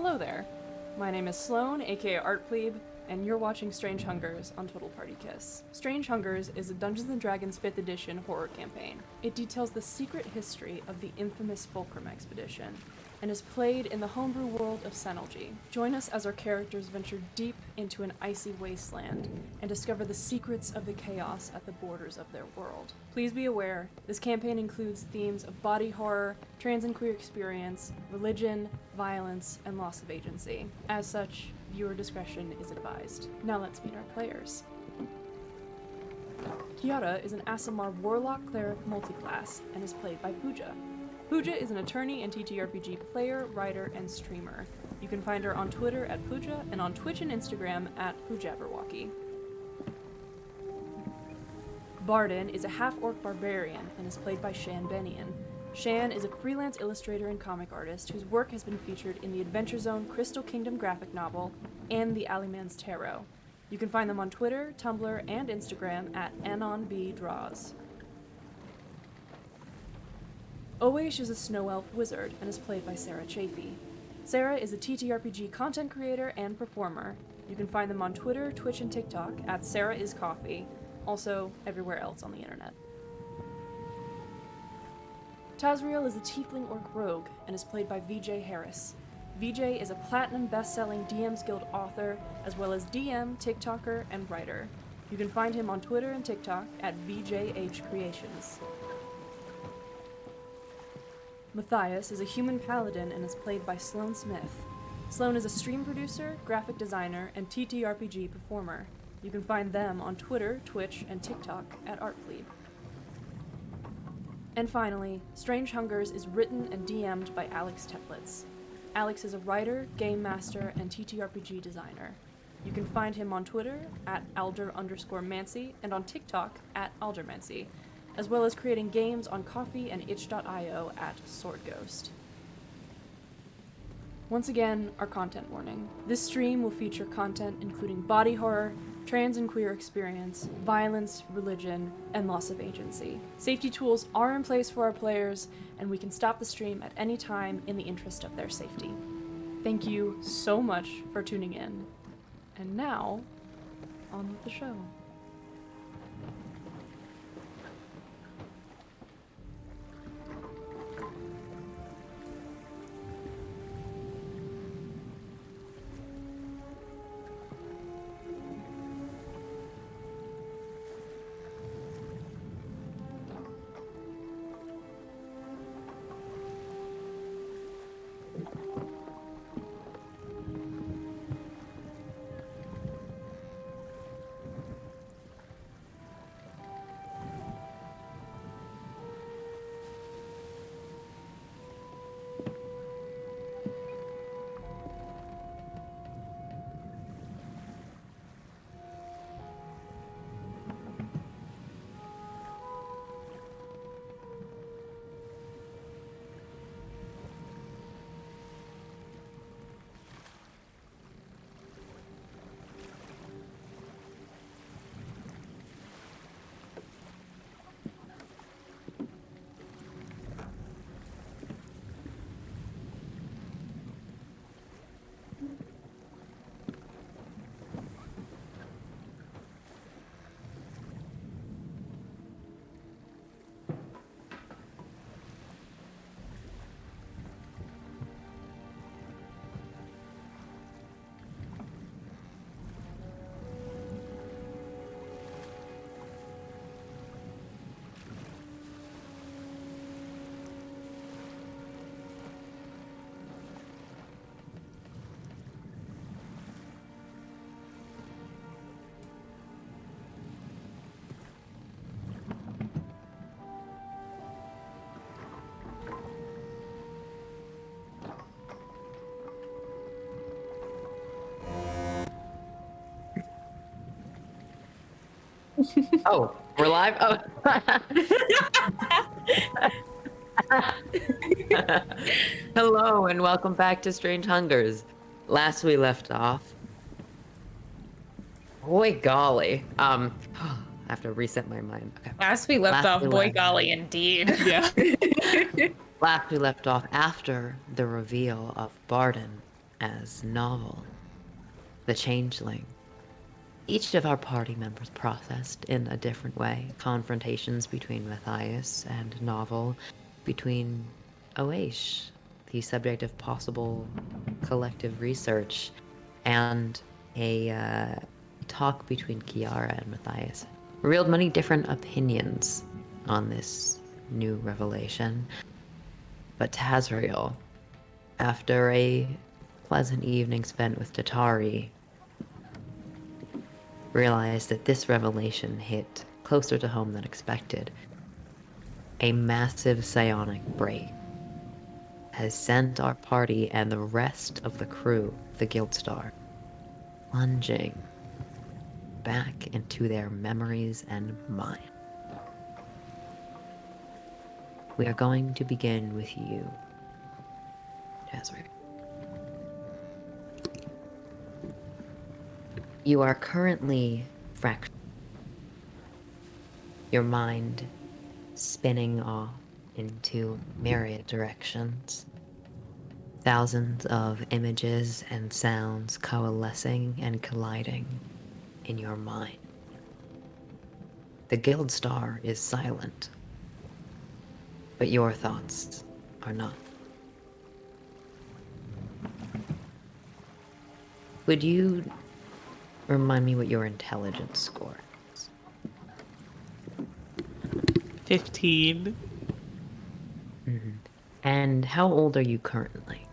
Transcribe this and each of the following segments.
Hello there. My name is Sloan, aka Art Plebe, and you're watching Strange Hungers on Total Party Kiss. Strange Hungers is a Dungeons & Dragons 5th edition horror campaign. It details the secret history of the infamous Fulcrum Expedition, and is played in the homebrew world of Senelji. Join us as our characters venture deep into an icy wasteland and discover the secrets of the chaos at the borders of their world. Please be aware, this campaign includes themes of body horror, trans and queer experience, religion, violence, and loss of agency. As such, viewer discretion is advised. Now let's meet our players. Kiara is an Aasimar Warlock Cleric multiclass and is played by Pooja. Pooja is an attorney and TTRPG player, writer, and streamer. You can find her on Twitter at Pooja and on Twitch and Instagram at Poojabberwocky. Barden is a half-orc barbarian and is played by Shan Benian. Shan is a freelance illustrator and comic artist whose work has been featured in the Adventure Zone Crystal Kingdom graphic novel and the Alleyman's Tarot. You can find them on Twitter, Tumblr, and Instagram at AnonBDraws. Owesh is a snow elf wizard and is played by Sarah Chafee. Sarah is a TTRPG content creator and performer. You can find them on Twitter, Twitch, and TikTok at SarahIsCoffee, also everywhere else on the internet. Tazriel is a tiefling orc rogue and is played by VJ Harris. VJ is a platinum best-selling DM's Guild author, as well as DM, TikToker, and writer. You can find him on Twitter and TikTok at VJHCreations. Matthias is a human paladin and is played by Sloan Smith. Sloan is a stream producer, graphic designer, and TTRPG performer. You can find them on Twitter, Twitch, and TikTok at ArtPlebe. And finally, Strange Hungers is written and DM'd by Alex Teplitz. Alex is a writer, game master, and TTRPG designer. You can find him on Twitter at Alder_Mancy and on TikTok at Aldermancy, as well as creating games on Ko-fi and itch.io at SwordGhost. Once again, our content warning. This stream will feature content including body horror, trans and queer experience, violence, religion, and loss of agency. Safety tools are in place for our players, and we can stop the stream at any time in the interest of their safety. Thank you so much for tuning in. And now, on with the show. Oh, we're live? Oh. Hello and welcome back to Strange Hungers. Last we left off. Boy golly. I have to reset my mind. Okay. Last we left off, boy golly, indeed. Yeah. Last we left off after the reveal of Barden as novel, the changeling. Each of our party members processed in a different way. Confrontations between Matthias and novel, between Oish, the subject of possible collective research, and a talk between Kiara and Matthias revealed many different opinions on this new revelation. But Tazriel, after a pleasant evening spent with Tatari, realized that this revelation hit closer to home than expected. A massive psionic break has sent our party and the rest of the crew, the Guildstar, plunging back into their memories and mind. We are going to begin with you, Tazriel. You are currently fractured. Your mind spinning off into myriad directions. Thousands of images and sounds coalescing and colliding in your mind. The Guild Star is silent, but your thoughts are not. Would you remind me what your intelligence score is? 15. Mm-hmm. And how old are you currently?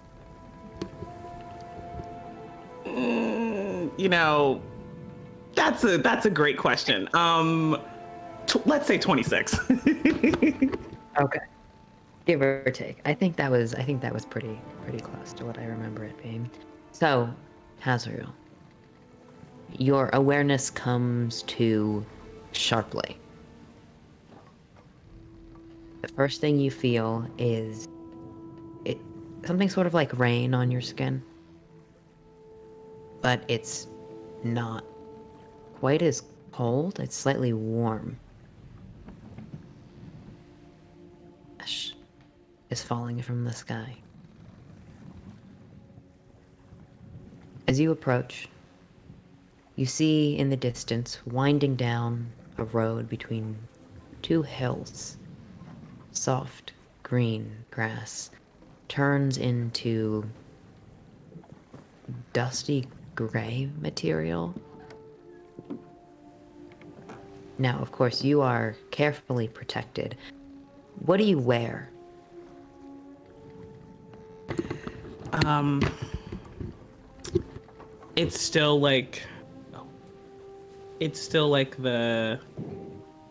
You know, that's a great question. Let's say 26. Okay. Give or take. I think that was pretty close to what I remember it being. So, Tazriel, your awareness comes to sharply. The first thing you feel is something sort of like rain on your skin. But it's not quite as cold, it's slightly warm. Ash is falling from the sky. As you approach, you see in the distance, winding down a road between two hills, soft green grass turns into dusty gray material. Now, of course, you are carefully protected. What do you wear? It's still like the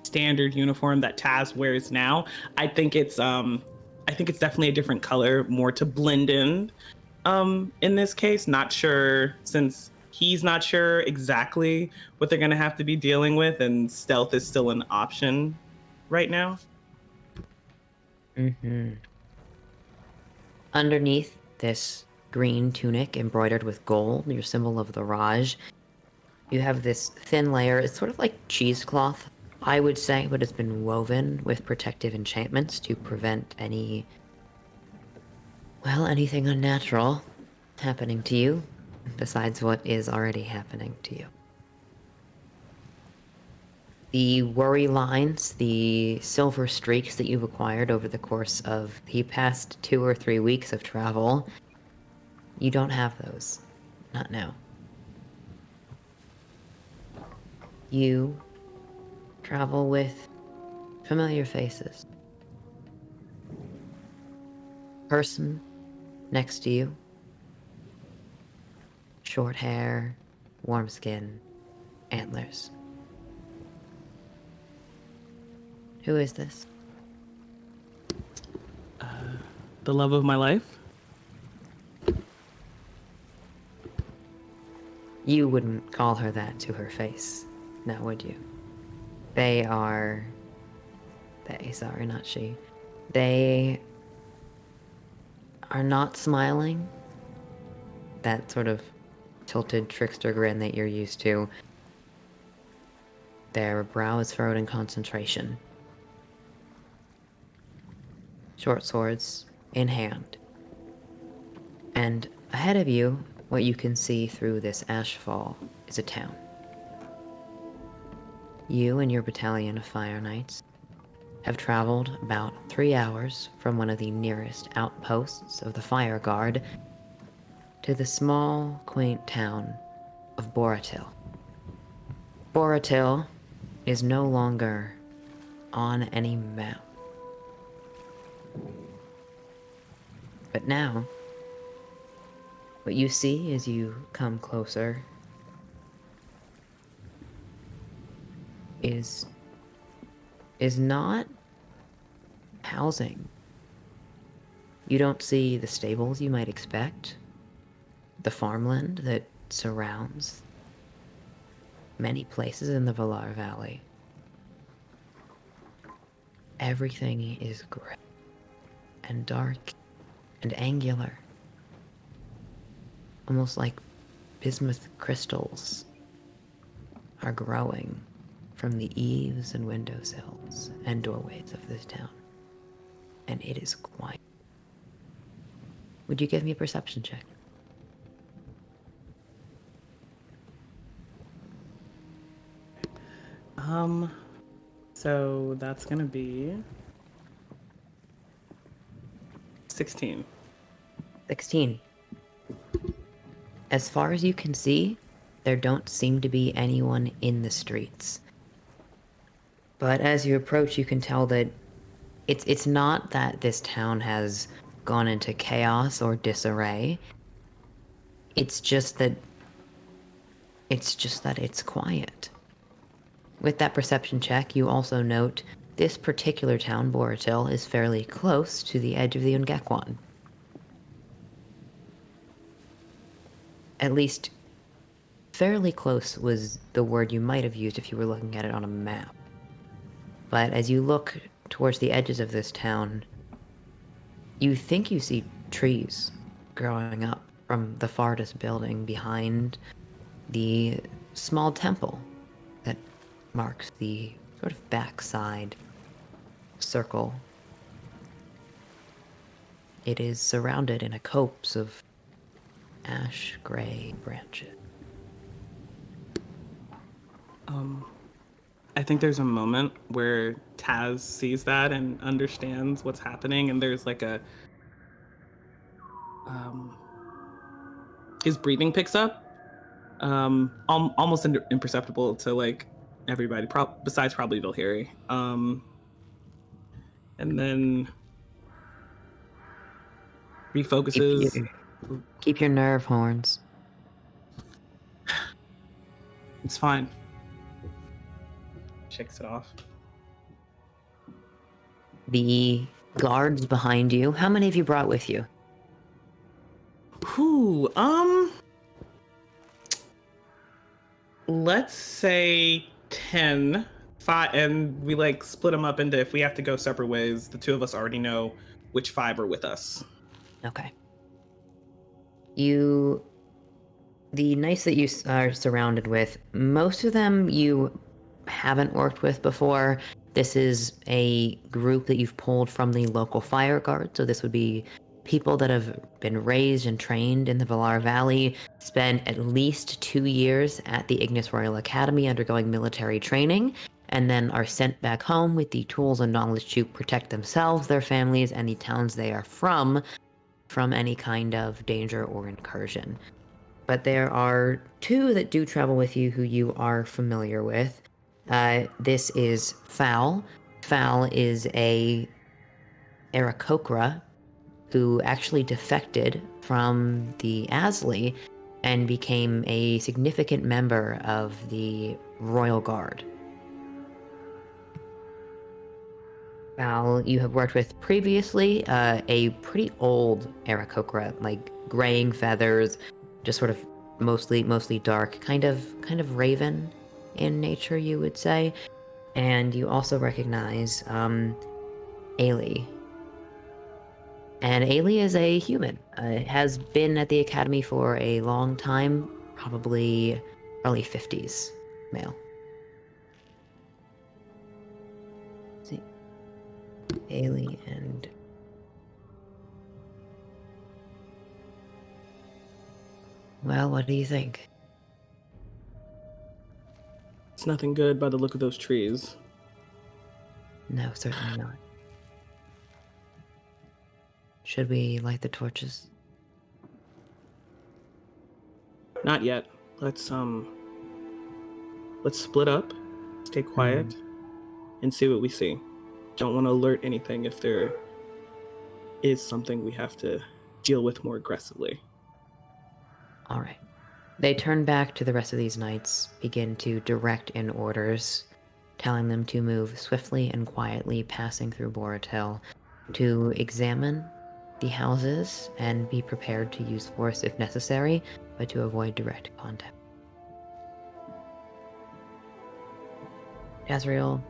standard uniform that Taz wears now. I think it's definitely a different color, more to blend in this case. Not sure, since he's not sure exactly what they're gonna have to be dealing with, and stealth is still an option right now. Mm-hmm. Underneath this green tunic embroidered with gold, your symbol of the Raj, you have this thin layer. It's sort of like cheesecloth, I would say, but it's been woven with protective enchantments to prevent anything unnatural happening to you, besides what is already happening to you. The worry lines, the silver streaks that you've acquired over the course of the past 2 or 3 weeks of travel, you don't have those. Not now. You travel with familiar faces. Person next to you. Short hair, warm skin, antlers. Who is this? The love of my life. You wouldn't call her that to her face, now would you? Sorry, not she. They are not smiling. That sort of tilted trickster grin that you're used to. Their brow is furrowed in concentration. Short swords in hand. And ahead of you, what you can see through this ashfall is a town. You and your battalion of Fire Knights have traveled about 3 hours from one of the nearest outposts of the Fire Guard to the small, quaint town of Boratil. Boratil is no longer on any map. But now, what you see as you come closer is not housing. You don't see the stables you might expect, the farmland that surrounds many places in the Valar Valley. Everything is gray and dark and angular, almost like bismuth crystals are growing from the eaves and windowsills and doorways of this town. And it is quiet. Would you give me a perception check? So that's gonna be 16. 16. As far as you can see, there don't seem to be anyone in the streets. But as you approach, you can tell that it's not that this town has gone into chaos or disarray. It's just that it's quiet. With that perception check, you also note this particular town, Boratil, is fairly close to the edge of the Ungekwan. At least, fairly close was the word you might have used if you were looking at it on a map. But as you look towards the edges of this town, you think you see trees growing up from the farthest building behind the small temple that marks the sort of backside circle. It is surrounded in a copse of ash gray branches. I think there's a moment where Taz sees that and understands what's happening, and there's like a his breathing picks up, almost imperceptible to like everybody, besides probably Vilhiri. And then refocuses. Keep your nerve horns. It's fine. Shakes it off. The guards behind you, how many have you brought with you? Whew, let's say 10. 5, and we like split them up into, if we have to go separate ways, the two of us already know which 5 are with us. Okay. The knights that you are surrounded with, most of them you haven't worked with before. This is a group that you've pulled from the local fire guard, so this would be people that have been raised and trained in the Valar Valley, spent at least 2 years at the Ignis Royal Academy undergoing military training, and then are sent back home with the tools and knowledge to protect themselves, their families, and the towns they are from any kind of danger or incursion. But there are 2 that do travel with you who you are familiar with. This is Fowl. Fowl is a Aarakocra who actually defected from the Asli and became a significant member of the Royal Guard. Fowl you have worked with previously, a pretty old Aarakocra, like graying feathers, just sort of mostly dark, kind of raven in nature, you would say. And you also recognize Ailey. And Ailey is a human. Has been at the academy for a long time, probably early 50s, male. Let's see, Ailey and Well, what do you think? It's nothing good by the look of those trees. No, certainly not. Should we light the torches? Not yet. Let's split up, stay quiet, and see what we see. Don't want to alert anything if there is something we have to deal with more aggressively. All right. They turn back to the rest of these knights, begin to direct in orders, telling them to move swiftly and quietly, passing through Boratel, to examine the houses and be prepared to use force if necessary, but to avoid direct contact. Jazrael,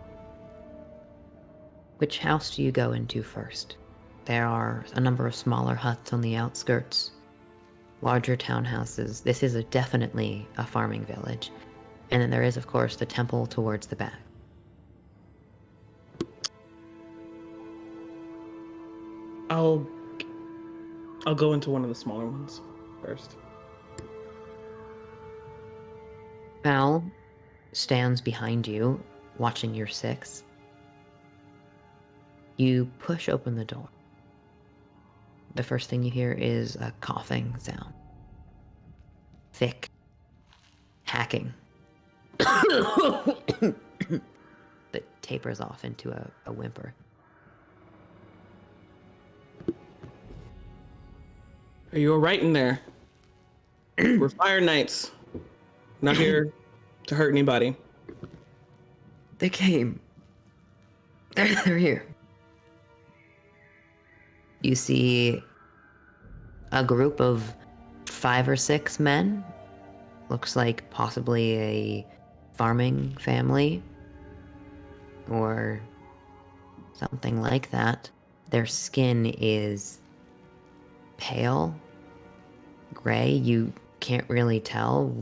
which house do you go into first? There are a number of smaller huts on the outskirts, larger townhouses. This is definitely a farming village. And then there is, of course, the temple towards the back. I'll go into one of the smaller ones first. Val stands behind you, watching your six. You push open the door. The first thing you hear is a coughing sound. Thick. Hacking. That tapers off into a whimper. Are you alright in there? We're fire knights. Not here to hurt anybody. They came. They're here. You see a group of 5 or 6 men. Looks like possibly a farming family or something like that. Their skin is pale, gray. You can't really tell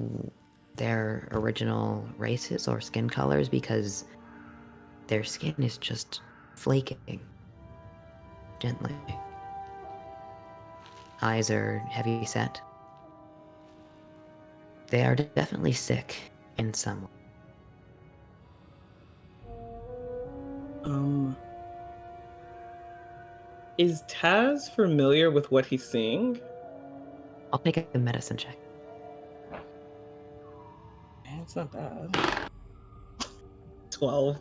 their original races or skin colors because their skin is just flaking gently. Eyes are heavy set. They are definitely sick in some way. Is Taz familiar with what he's seeing? I'll make a medicine check. It's not bad. 12.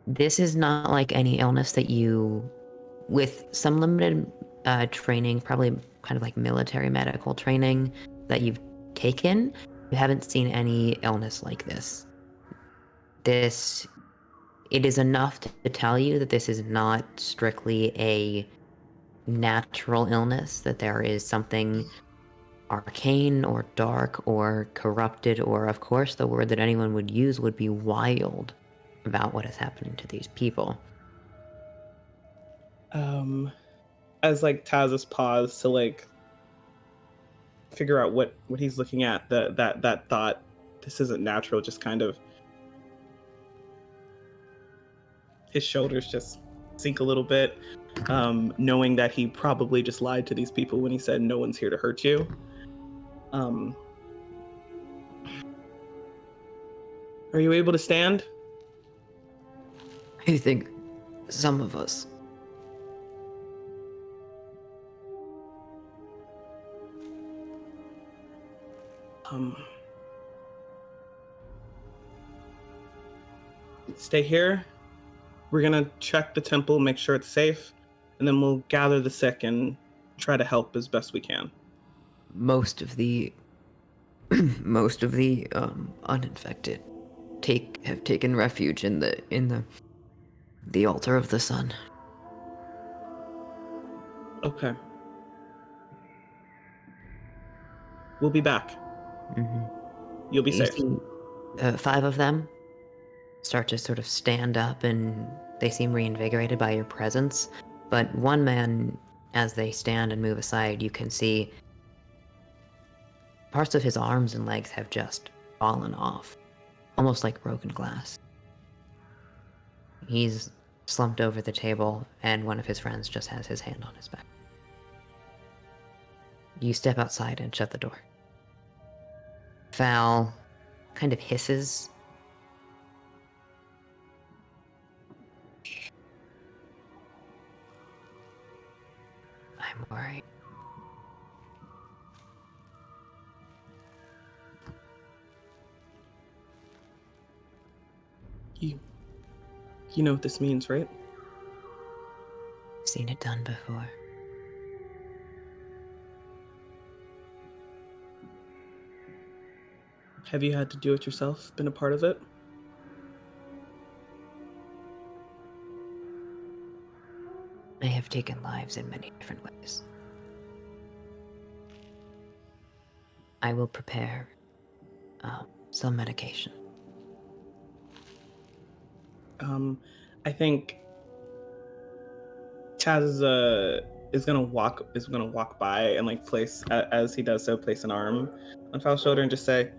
This is not like any illness that you, with some limited training, probably kind of like military medical training that you've taken, you haven't seen any illness like this. It is enough to tell you that this is not strictly a natural illness, that there is something arcane or dark or corrupted, or of course the word that anyone would use would be wild about what is happening to these people. As like Taz's pause to like figure out what he's looking at, that thought, this isn't natural, just kind of his shoulders just sink a little bit, knowing that he probably just lied to these people when he said no one's here to hurt you. Are you able to stand? I think some of us. Stay here. We're gonna check the temple, make sure it's safe, and then we'll gather the sick and try to help as best we can. Most of the uninfected have taken refuge in the altar of the sun. Okay. We'll be back. Mm-hmm. You'll be safe. See, 5 of them start to sort of stand up, and they seem reinvigorated by your presence. But one man, as they stand and move aside, you can see parts of his arms and legs have just fallen off, almost like broken glass. He's slumped over the table, and one of his friends just has his hand on his back. You step outside and shut the door. Val kind of hisses. I'm worried. You know what this means, right? Seen it done before. Have you had to do it yourself? Been a part of it? I have taken lives in many different ways. I will prepare some medication. I think Chaz is gonna walk by and like place, as he does so, place an arm on Fal's shoulder and just say,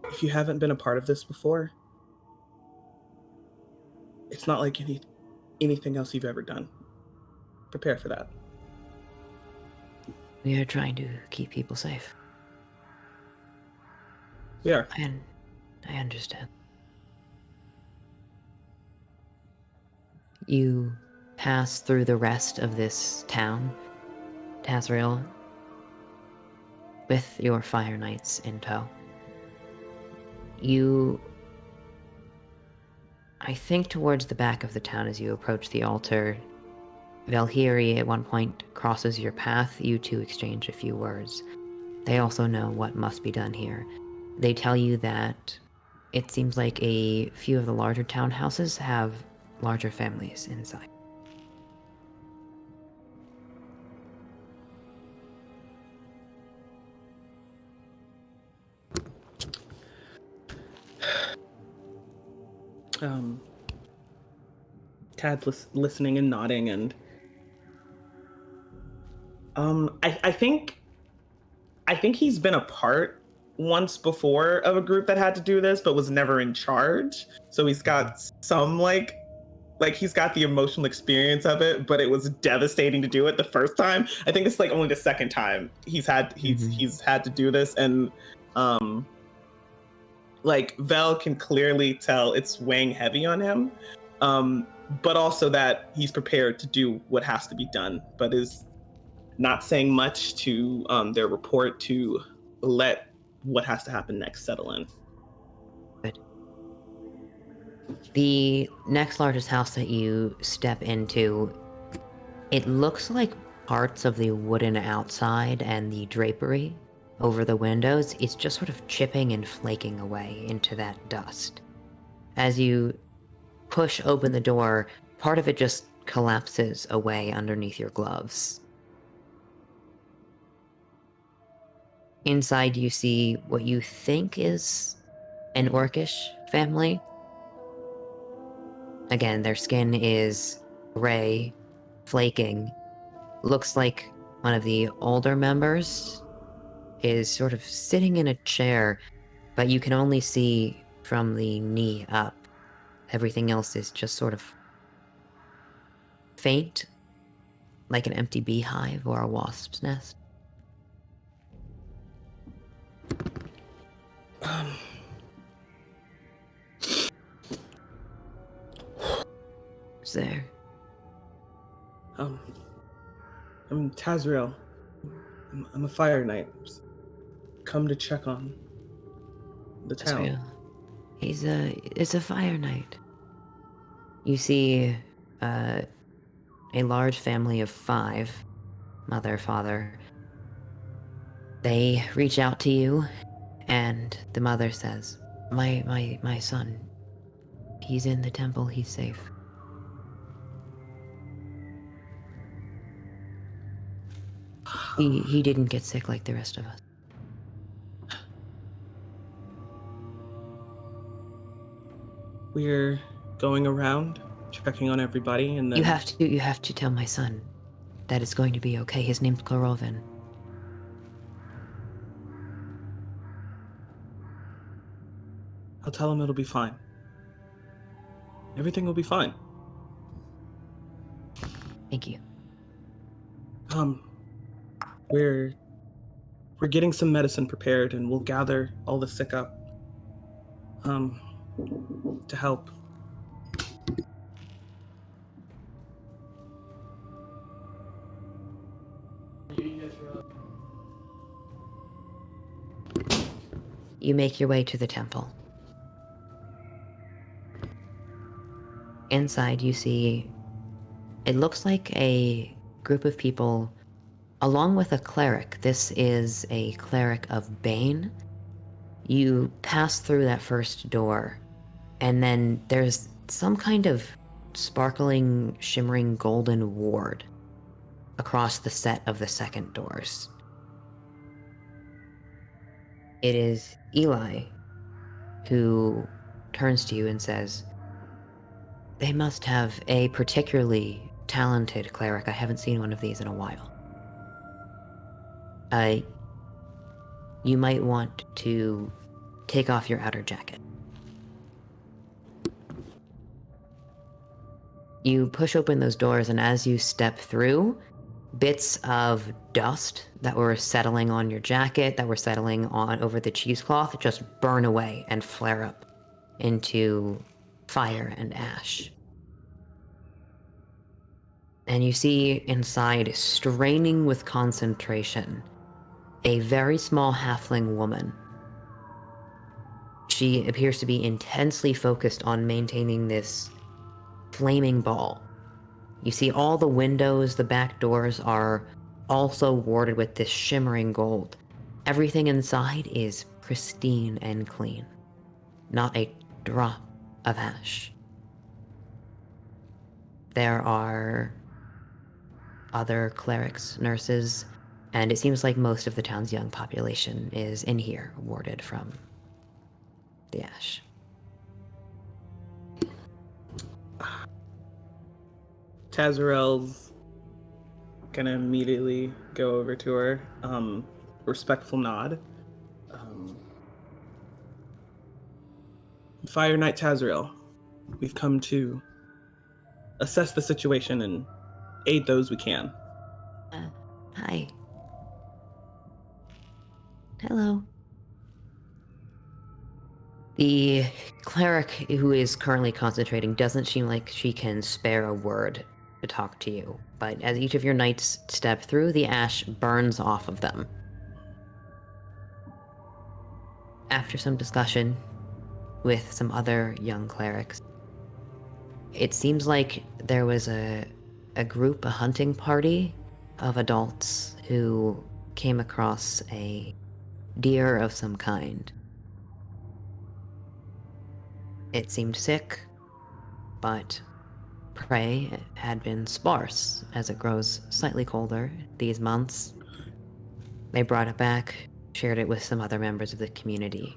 if you haven't been a part of this before, it's not like anything else you've ever done. Prepare for that. We are trying to keep people safe. We are. And I understand. You pass through the rest of this town, Tazriel, with your fire knights in tow. I think towards the back of the town as you approach the altar, Valhyrie at one point crosses your path. You two exchange a few words. They also know what must be done here. They tell you that it seems like a few of the larger townhouses have larger families inside. Tad's listening and nodding, and I think he's been a part once before of a group that had to do this, but was never in charge. So he's got some like he's got the emotional experience of it, but it was devastating to do it the first time. I think it's like only the second time he's had to do this, and like Vel can clearly tell it's weighing heavy on him, but also that he's prepared to do what has to be done, but is not saying much to their report to let what has to happen next settle in. Good. The next largest house that you step into, it looks like parts of the wooden outside and the drapery over the windows, it's just sort of chipping and flaking away into that dust. As you push open the door, part of it just collapses away underneath your gloves. Inside you see what you think is an orcish family. Again, their skin is gray, flaking. Looks like one of the older members is sort of sitting in a chair, but you can only see from the knee up. Everything else is just sort of faint, like an empty beehive or a wasp's nest. Who's there? I'm Tazriel. I'm a fire knight. Just come to check on the town. It's a fire knight. You see a large family of 5, mother, father. They reach out to you, and the mother says, my son, he's in the temple, he's safe. He didn't get sick like the rest of us. We're going around checking on everybody, and then You have to tell my son that it's going to be okay. His name's Korovin. I'll tell him it'll be fine. Everything will be fine. Thank you. we're getting some medicine prepared, and we'll gather all the sick up to help. You make your way to the temple. Inside, you see, it looks like a group of people, along with a cleric. This is a cleric of Bane. You pass through that first door, and then there's some kind of sparkling, shimmering golden ward across the set of the second doors. It is Eli who turns to you and says, "They must have a particularly talented cleric. I haven't seen one of these in a while. You might want to take off your outer jacket." You push open those doors, and as you step through, bits of dust that were settling on your jacket, that were settling on over the cheesecloth, just burn away and flare up into fire and ash. And you see inside, straining with concentration, a very small halfling woman. She appears to be intensely focused on maintaining this flaming ball. You see all the windows, the back doors are also warded with this shimmering gold. Everything inside is pristine and clean. Not a drop of ash. There are other clerics, nurses, and it seems like most of the town's young population is in here, warded from the ash. Tazarel's gonna immediately go over to her, respectful nod. Fire Knight Tazarel, we've come to assess the situation and aid those we can. Hi. Hello. The cleric who is currently concentrating doesn't seem like she can spare a word to talk to you, but as each of your knights step through, the ash burns off of them. After some discussion with some other young clerics, it seems like there was a group, a hunting party of adults who came across a deer of some kind. It seemed sick, but prey had been sparse as it grows slightly colder these months. They brought it back, shared it with some other members of the community.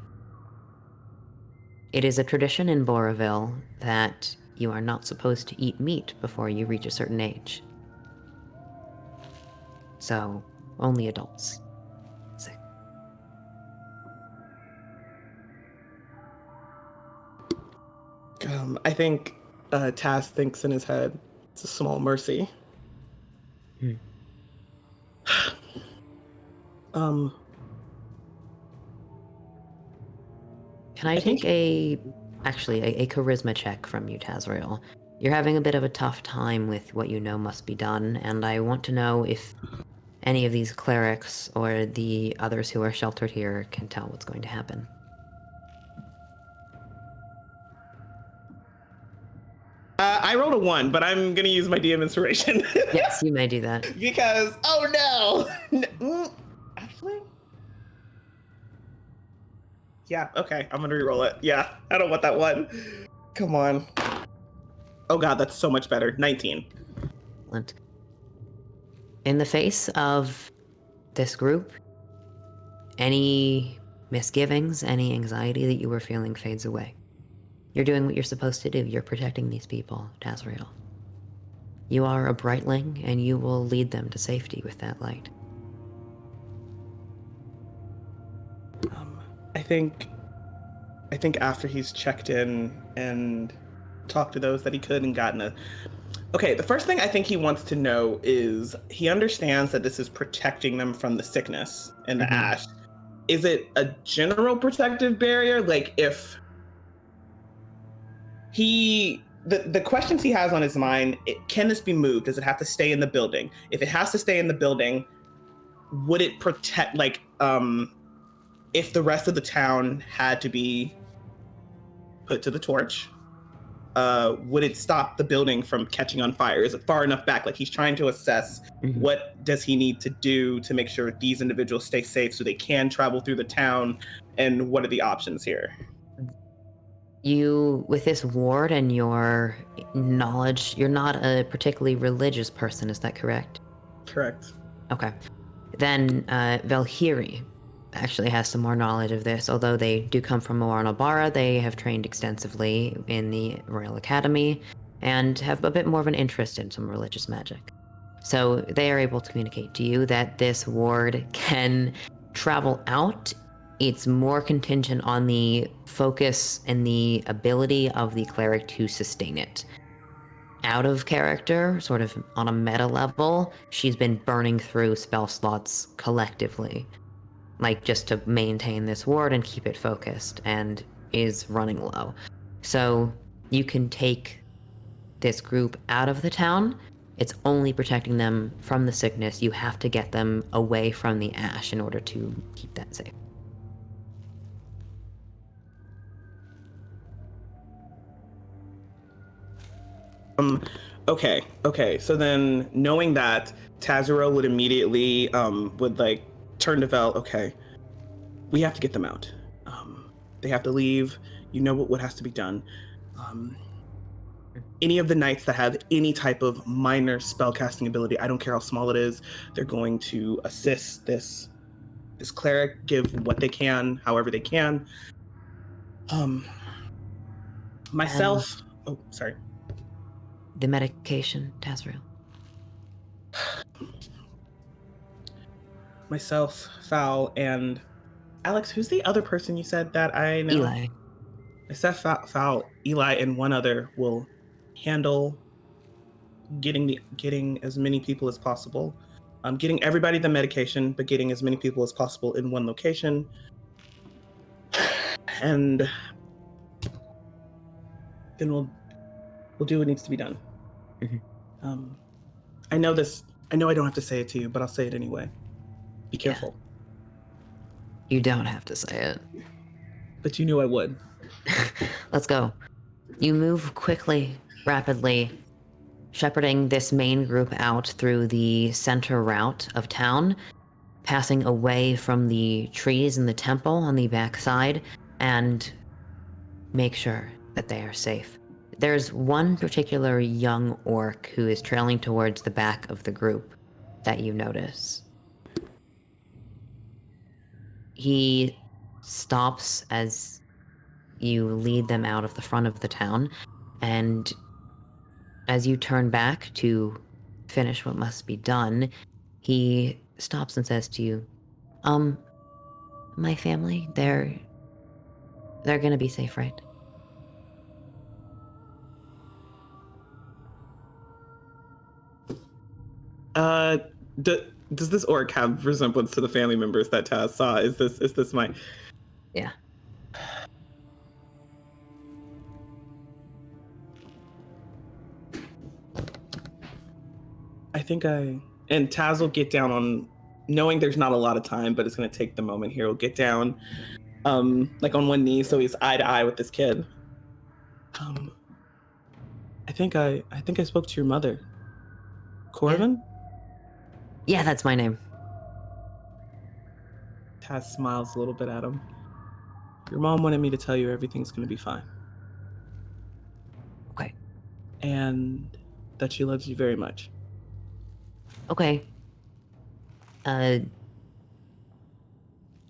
It is a tradition in Boroville that you are not supposed to eat meat before you reach a certain age. So, only adults. Sick. I think Taz thinks in his head, it's a small mercy. Can I take a charisma check from you, Tazriel? You're having a bit of a tough time with what you know must be done, and I want to know if any of these clerics or the others who are sheltered here can tell what's going to happen. I rolled a 1, but I'm gonna use my DM inspiration. Yes, you may do that. Because, oh no! Actually? Yeah, okay, I'm gonna re-roll it. Yeah, I don't want that one. Come on. Oh god, that's so much better. 19. Excellent. In the face of this group, any misgivings, any anxiety that you were feeling fades away. You're doing what you're supposed to do. You're protecting these people, Tazriel. You are a brightling, and you will lead them to safety with that light. I think after he's checked in and talked to those that he could and gotten Okay, the first thing I think he wants to know is he understands that this is protecting them from the sickness and the ash. Is it a general protective barrier? Like if the questions he has on his mind, can this be moved? Does it have to stay in the building? If it has to stay in the building, would it protect, like, if the rest of the town had to be put to the torch, would it stop the building from catching on fire? Is it far enough back? Like, he's trying to assess what does he need to do to make sure these individuals stay safe so they can travel through the town, and what are the options here? You, with this ward and your knowledge, you're not a particularly religious person, is that correct? Correct. Okay. Then Valhiri actually has some more knowledge of this. Although they do come from Moarnabara, they have trained extensively in the Royal Academy and have a bit more of an interest in some religious magic. So they are able to communicate to you that this ward can travel out. It's more contingent on the focus and the ability of the cleric to sustain it. Out of character, sort of on a meta level, she's been burning through spell slots collectively, like just to maintain this ward and keep it focused, and is running low. So you can take this group out of the town. It's only protecting them from the sickness. You have to get them away from the ash in order to keep that safe. Okay. So then, knowing that, Tazuro would immediately would like turn to Vel. Okay, we have to get them out. They have to leave. You know what has to be done. Any of the knights that have any type of minor spellcasting ability, I don't care how small it is, they're going to assist this cleric, give what they can, however they can. Myself. Oh, sorry. The medication, Tazriel. Myself, Fowl, and Alex, who's the other person you said that I know? Eli. Myself, Fowl, Eli, and one other will handle getting as many people as possible. Getting everybody the medication, but getting as many people as possible in one location. And then we'll do what needs to be done. I know this. I know I don't have to say it to you, but I'll say it anyway. Be careful. Yeah. You don't have to say it. But you knew I would. Let's go. You move quickly, rapidly, shepherding this main group out through the center route of town, passing away from the trees in the temple on the backside, and make sure that they are safe. There's one particular young orc who is trailing towards the back of the group that you notice. He stops as you lead them out of the front of the town, and as you turn back to finish what must be done, he stops and says to you, my family, they're gonna be safe, right? Does this orc have resemblance to the family members that Taz saw? Is this my... Yeah. And Taz will get down on, knowing there's not a lot of time, but it's going to take the moment here. He'll get down, like on one knee, so he's eye to eye with this kid. I think I spoke to your mother, Corvin. Yeah, that's my name. Taz smiles a little bit at him. Your mom wanted me to tell you everything's going to be fine. Okay. And that she loves you very much. Okay.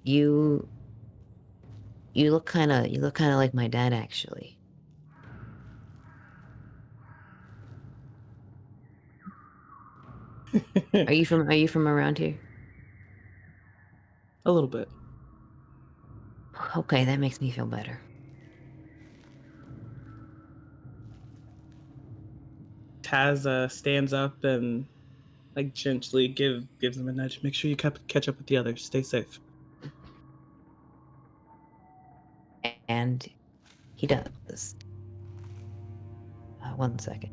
You look kind of like my dad, actually. Are you from around here? A little bit. Okay, that makes me feel better. Taz stands up and like gently gives him a nudge. Make sure you catch up with the others. Stay safe. And he does. 1 second.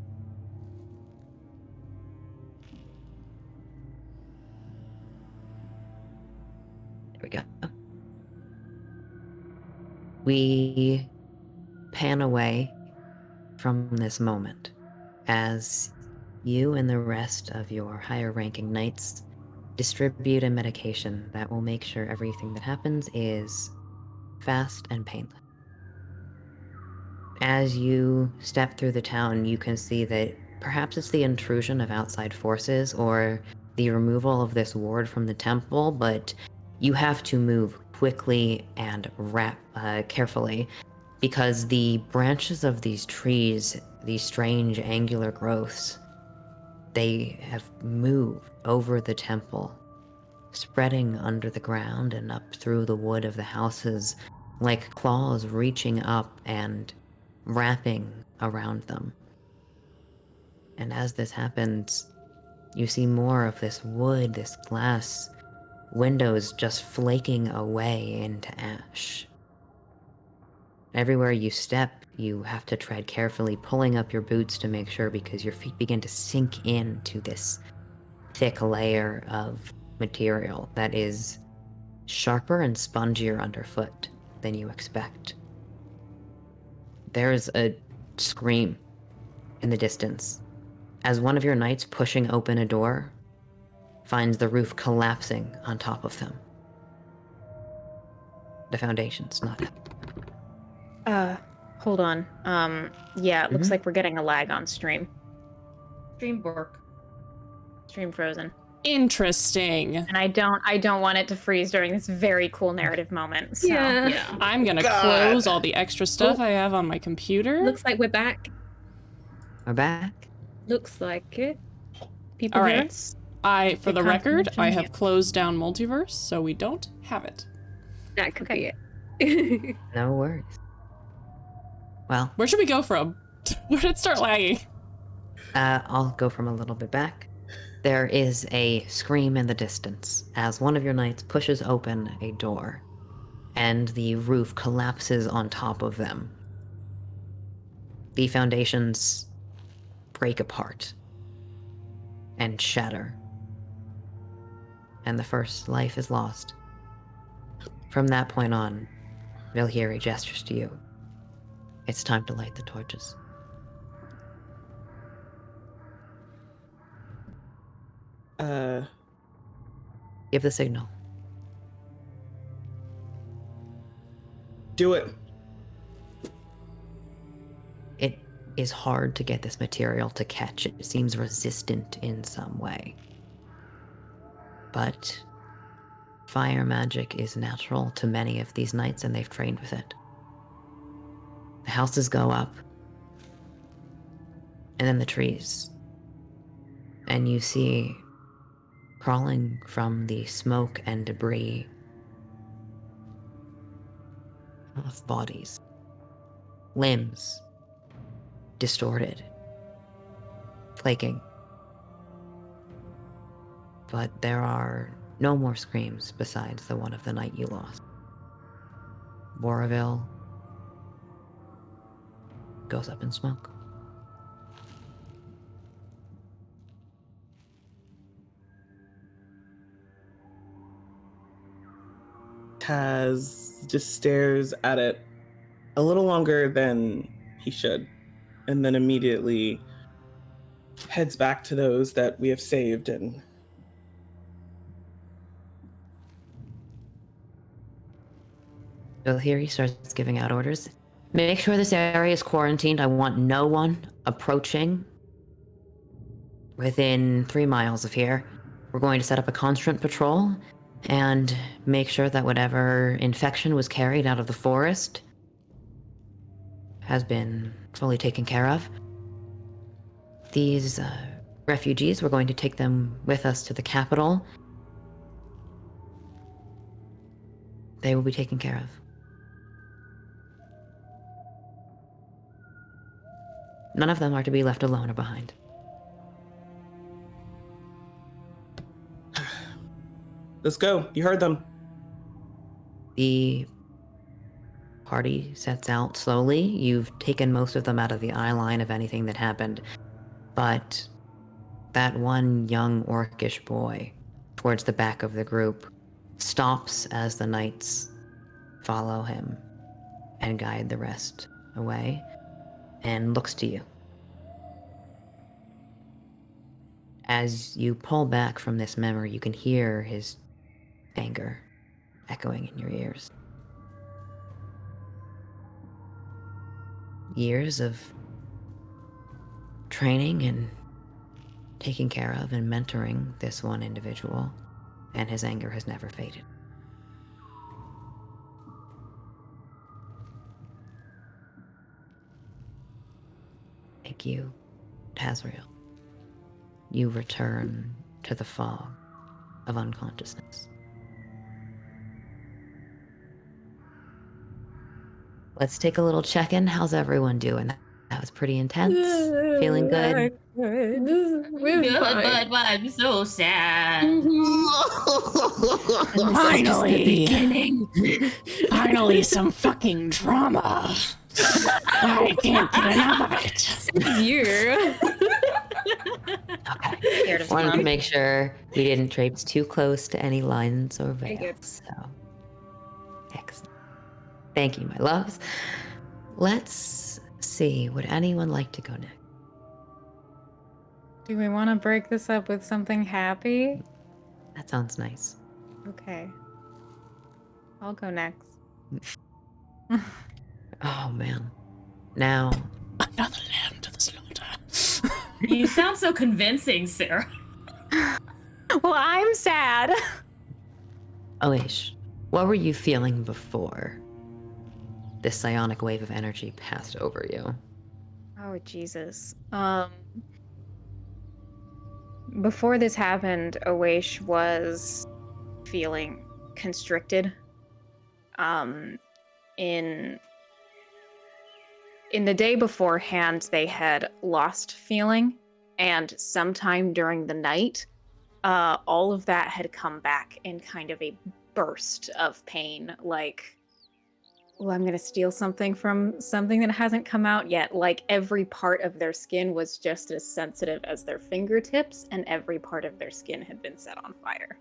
There we go. We pan away from this moment as you and the rest of your higher ranking knights distribute a medication that will make sure everything that happens is fast and painless. As you step through the town, you can see that perhaps it's the intrusion of outside forces or the removal of this ward from the temple, but you have to move quickly and carefully because the branches of these trees, these strange angular growths, they have moved over the temple, spreading under the ground and up through the wood of the houses like claws reaching up and wrapping around them. And as this happens, you see more of this wood, this glass, windows just flaking away into ash. Everywhere you step, you have to tread carefully, pulling up your boots to make sure because your feet begin to sink into this thick layer of material that is sharper and spongier underfoot than you expect. There's a scream in the distance as one of your knights pushing open a door finds the roof collapsing on top of them. The foundation's not up. Hold on. Yeah, it looks like we're getting a lag on stream. Stream work. Stream frozen. Interesting. And I don't want it to freeze during this very cool narrative moment. So. Yeah. I'm gonna close all the extra stuff I have on my computer. Looks like we're back. We're back. Looks like it. People All hear right. us? For the record, I have Yeah. closed down multiverse, so we don't have it. That could be it. No worries. Well, Where should we go from? Where did it start lagging? I'll go from a little bit back. There is a scream in the distance as one of your knights pushes open a door, and the roof collapses on top of them. The foundations break apart and shatter, and the first life is lost. From that point on, Vilhiri gestures to you. It's time to light the torches. Give the signal. Do it. It is hard to get this material to catch. It seems resistant in some way. But fire magic is natural to many of these knights, and they've trained with it. The houses go up, and then the trees. And you see, crawling from the smoke and debris of bodies, limbs distorted, flaking. But there are no more screams besides the one of the night you lost. Boroville goes up in smoke. Taz just stares at it a little longer than he should, and then immediately heads back to those that we have saved. And So here he starts giving out orders. Make sure this area is quarantined. I want no one approaching within 3 miles of here. We're going to set up a constant patrol and make sure that whatever infection was carried out of the forest has been fully taken care of. These refugees, we're going to take them with us to the capital. They will be taken care of. None of them are to be left alone or behind. Let's go. You heard them. The party sets out slowly. You've taken most of them out of the eye line of anything that happened. But that one young orcish boy towards the back of the group stops as the knights follow him and guide the rest away and looks to you. As you pull back from this memory, you can hear his anger echoing in your ears. Years of training and taking care of and mentoring this one individual, and his anger has never faded. Thank you, Tazriel. You return to the fog of unconsciousness. Let's take a little check-in. How's everyone doing? That was pretty intense. Feeling good? We're fine. but I'm so sad. Finally! Finally, some fucking drama. I can't get enough of it. You. Okay. Scared of Wanted to smoke. make sure we didn't traipse too close to any lines or Very good. veils. So, excellent. Thank you, my loves. Let's see. Would anyone like to go next? Do we want to break this up with something happy? That sounds nice. Okay. I'll go next. Oh man. Now, Another lamb to the slaughter. You sound so convincing, Sarah. Well, I'm sad. Oish, what were you feeling before this psionic wave of energy passed over you? Oh, Jesus. Before this happened, Oish was feeling constricted. In the day beforehand, they had lost feeling, and sometime during the night, all of that had come back in kind of a burst of pain, like, oh, I'm gonna steal something from something that hasn't come out yet. Like every part of their skin was just as sensitive as their fingertips, and every part of their skin had been set on fire.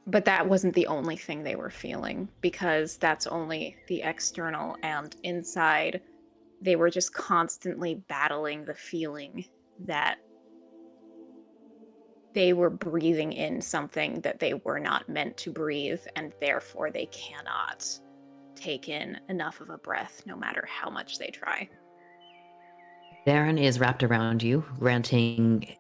But that wasn't the only thing they were feeling, because that's only the external, and inside they were just constantly battling the feeling that they were breathing in something that they were not meant to breathe, and therefore they cannot take in enough of a breath no matter how much they try. Darren is wrapped around you, granting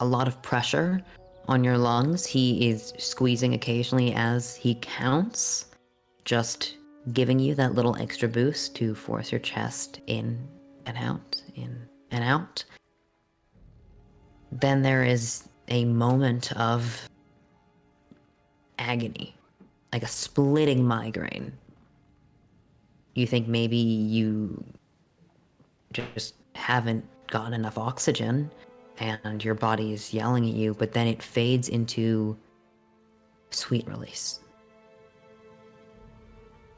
a lot of pressure on your lungs. He is squeezing occasionally as he counts, just giving you that little extra boost to force your chest in and out, in and out. Then there is a moment of agony, like a splitting migraine. You think maybe you just haven't got enough oxygen and your body is yelling at you, but then it fades into sweet release.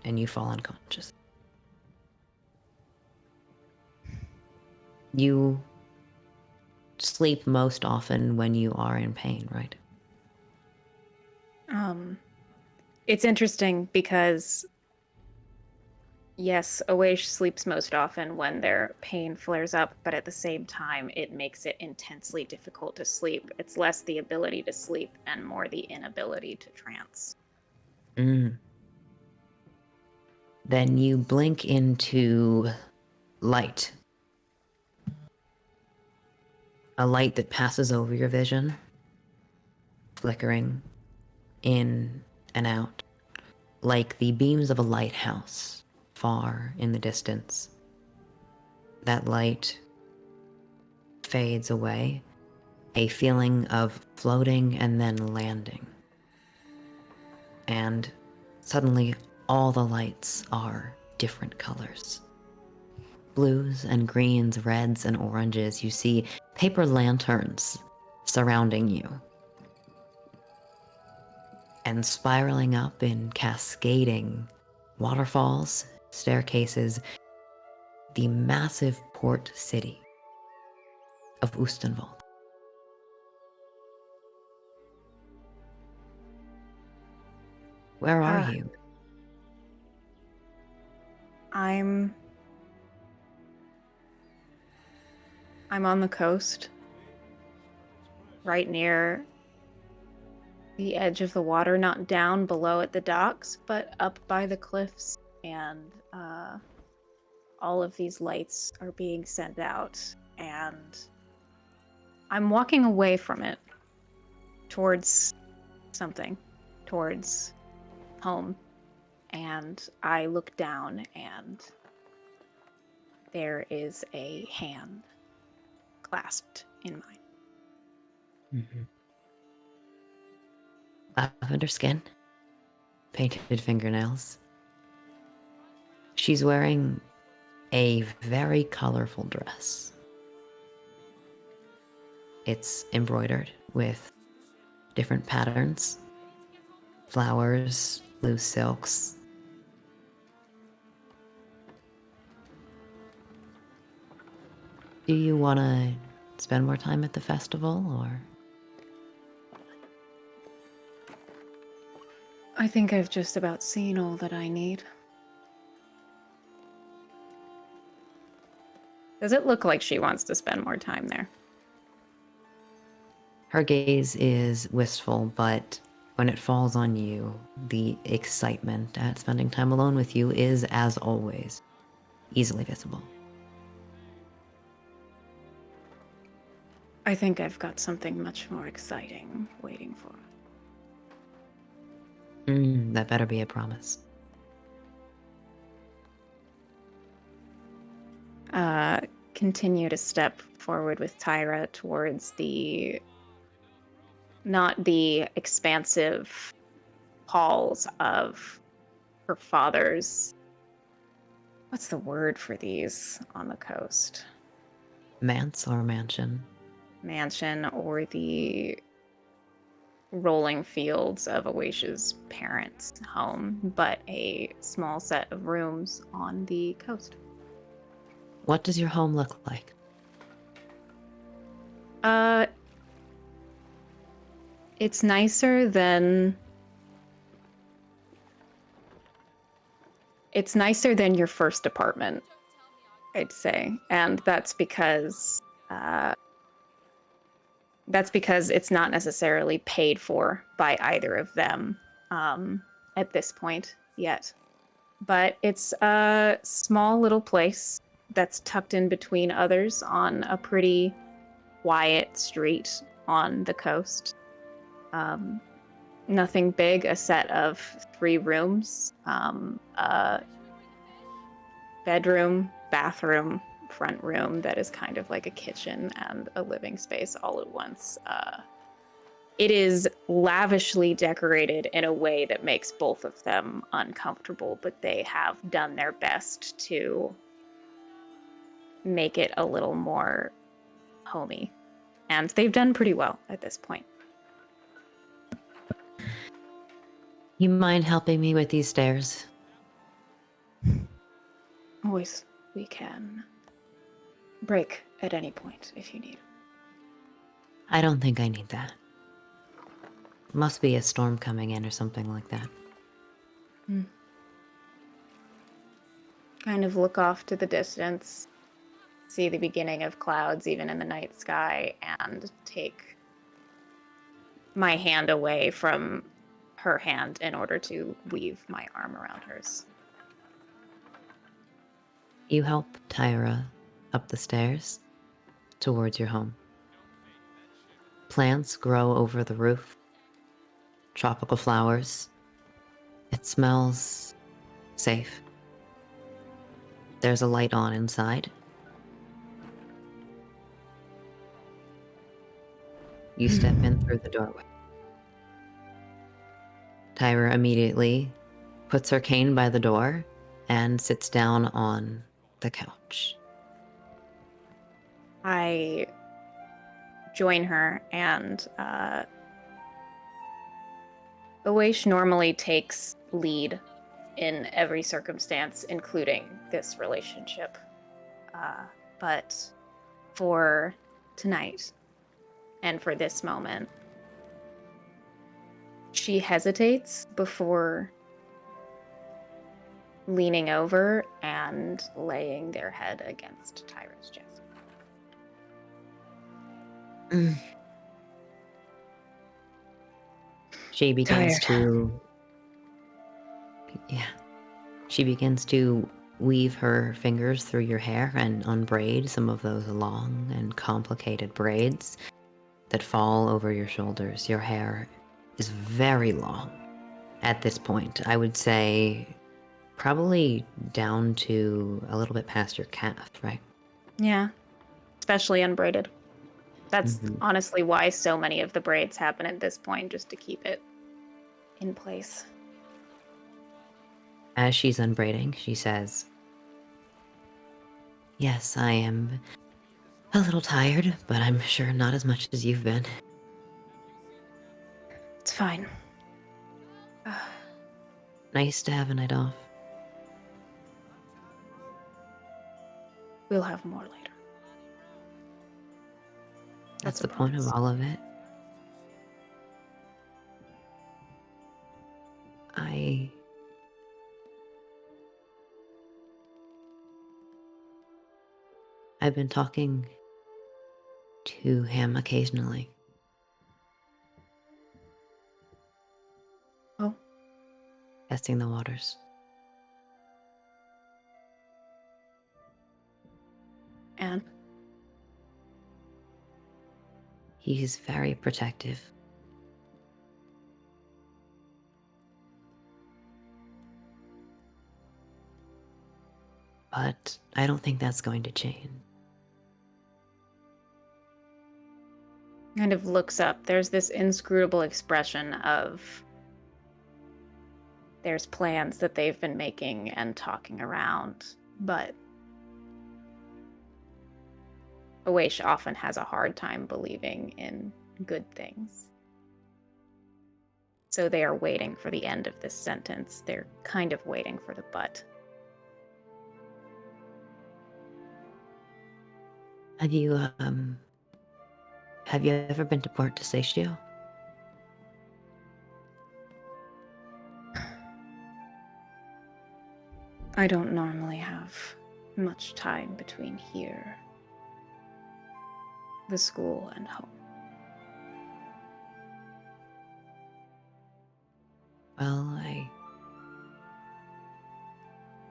And you fall unconscious. You sleep most often when you are in pain, right? It's interesting because yes, Oish sleeps most often when their pain flares up, but at the same time, it makes it intensely difficult to sleep. It's less the ability to sleep and more the inability to trance. Then you blink into light. A light that passes over your vision, flickering in and out, like the beams of a lighthouse far in the distance. That light fades away, a feeling of floating and then landing. And suddenly all the lights are different colors. blues and greens, reds and oranges. You see paper lanterns surrounding you. And spiraling up in cascading waterfalls, staircases, the massive port city of Oostenwald. Where are you? I'm on the coast, right near the edge of the water, not down below at the docks, but up by the cliffs, and all of these lights are being sent out, and I'm walking away from it towards something, towards home, and I look down, and there is a hand clasped in mine. Mm-hmm. Lavender skin, painted fingernails. She's wearing a very colorful dress. It's embroidered with different patterns, flowers, loose silks. Do you want to spend more time at the festival, or? I think I've just about seen all that I need. Does it look like she wants to spend more time there? Her gaze is wistful, but when it falls on you, the excitement at spending time alone with you is, as always, easily visible. I think I've got something much more exciting waiting for her. That better be a promise. Continue to step forward with Tyra towards not the expansive halls of her father's, what's the word for these on the coast? Manse or mansion? Mansion, or the rolling fields of Awasha's parents' home, but a small set of rooms on the coast. What does your home look like? It's nicer than your first apartment, I'd say, and that's because it's not necessarily paid for by either of them at this point yet. But it's a small little place that's tucked in between others on a pretty quiet street on the coast. Nothing big, a set of 3 rooms, a bedroom, bathroom, front room that is kind of like a kitchen and a living space all at once. It is lavishly decorated in a way that makes both of them uncomfortable, but they have done their best to make it a little more homey. And they've done pretty well at this point. You mind helping me with these stairs? Always, we can break at any point if you need. I don't think I need that. Must be a storm coming in or something like that. Kind of look off to the distance, see the beginning of clouds even in the night sky, and take my hand away from her hand in order to weave my arm around hers. You help Tyra up the stairs towards your home. Plants grow over the roof. Tropical flowers. It smells safe. There's a light on inside. You step in through the doorway. Tyra immediately puts her cane by the door and sits down on the couch. I join her, and Awaish normally takes lead in every circumstance, including this relationship. But for tonight, and for this moment, she hesitates before leaning over and laying their head against Tyra's chest. She begins Tired. She begins to weave her fingers through your hair and unbraid some of those long and complicated braids that fall over your shoulders. Your hair is very long at this point. I would say probably down to a little bit past your calf, right? Yeah, especially unbraided. That's Mhm. honestly why so many of the braids happen at this point, just to keep it in place. As she's unbraiding, she says, "Yes, I am a little tired, but I'm sure not as much as you've been." It's fine. Nice to have a night off. We'll have more later. That's a the point of promise. all of it. I've been talking to him occasionally. Oh, Testing the waters. and He's very protective. But I don't think that's going to change. kind of looks up. There's this inscrutable expression of there's plans that they've been making and talking around, but Awaish often has a hard time believing in good things. So they are waiting for the end of this sentence. They're kind of waiting for the but. Have you ever been to Port Desatio? I don't normally have much time between here, the school, and home. Well,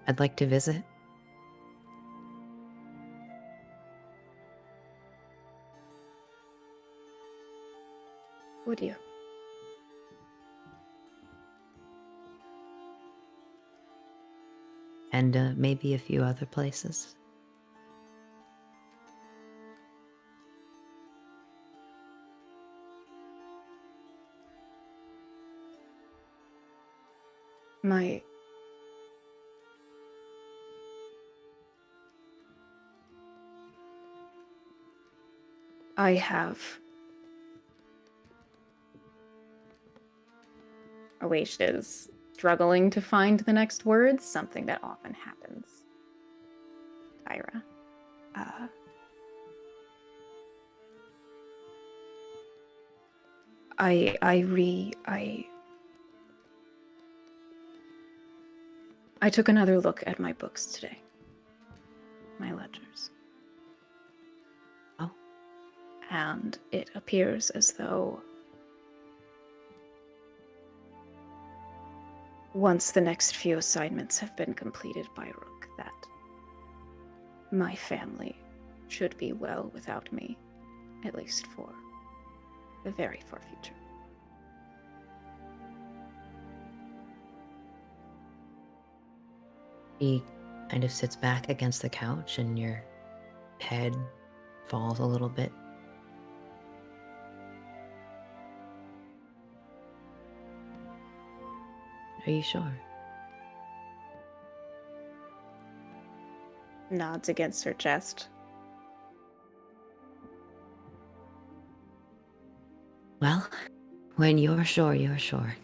I'd like to visit. Would you? And maybe a few other places. I have. Awaish is struggling to find the next words, something that often happens. Tyra. I took another look at my books today. My ledgers. Oh. And it appears as though once the next few assignments have been completed by Rook, that my family should be well without me, at least for the very far future. He kind of sits back against the couch and your head falls a little bit. Are you sure? Nods against her chest. Well, when you're sure, you're sure.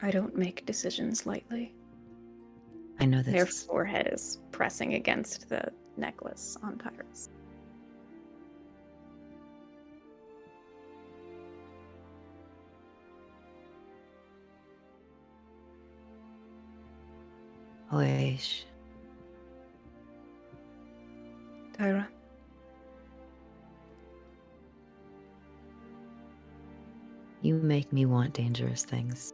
I don't make decisions lightly. I know Their this. forehead is pressing against the necklace on Tyrus. Oish. Tyra. You make me want dangerous things.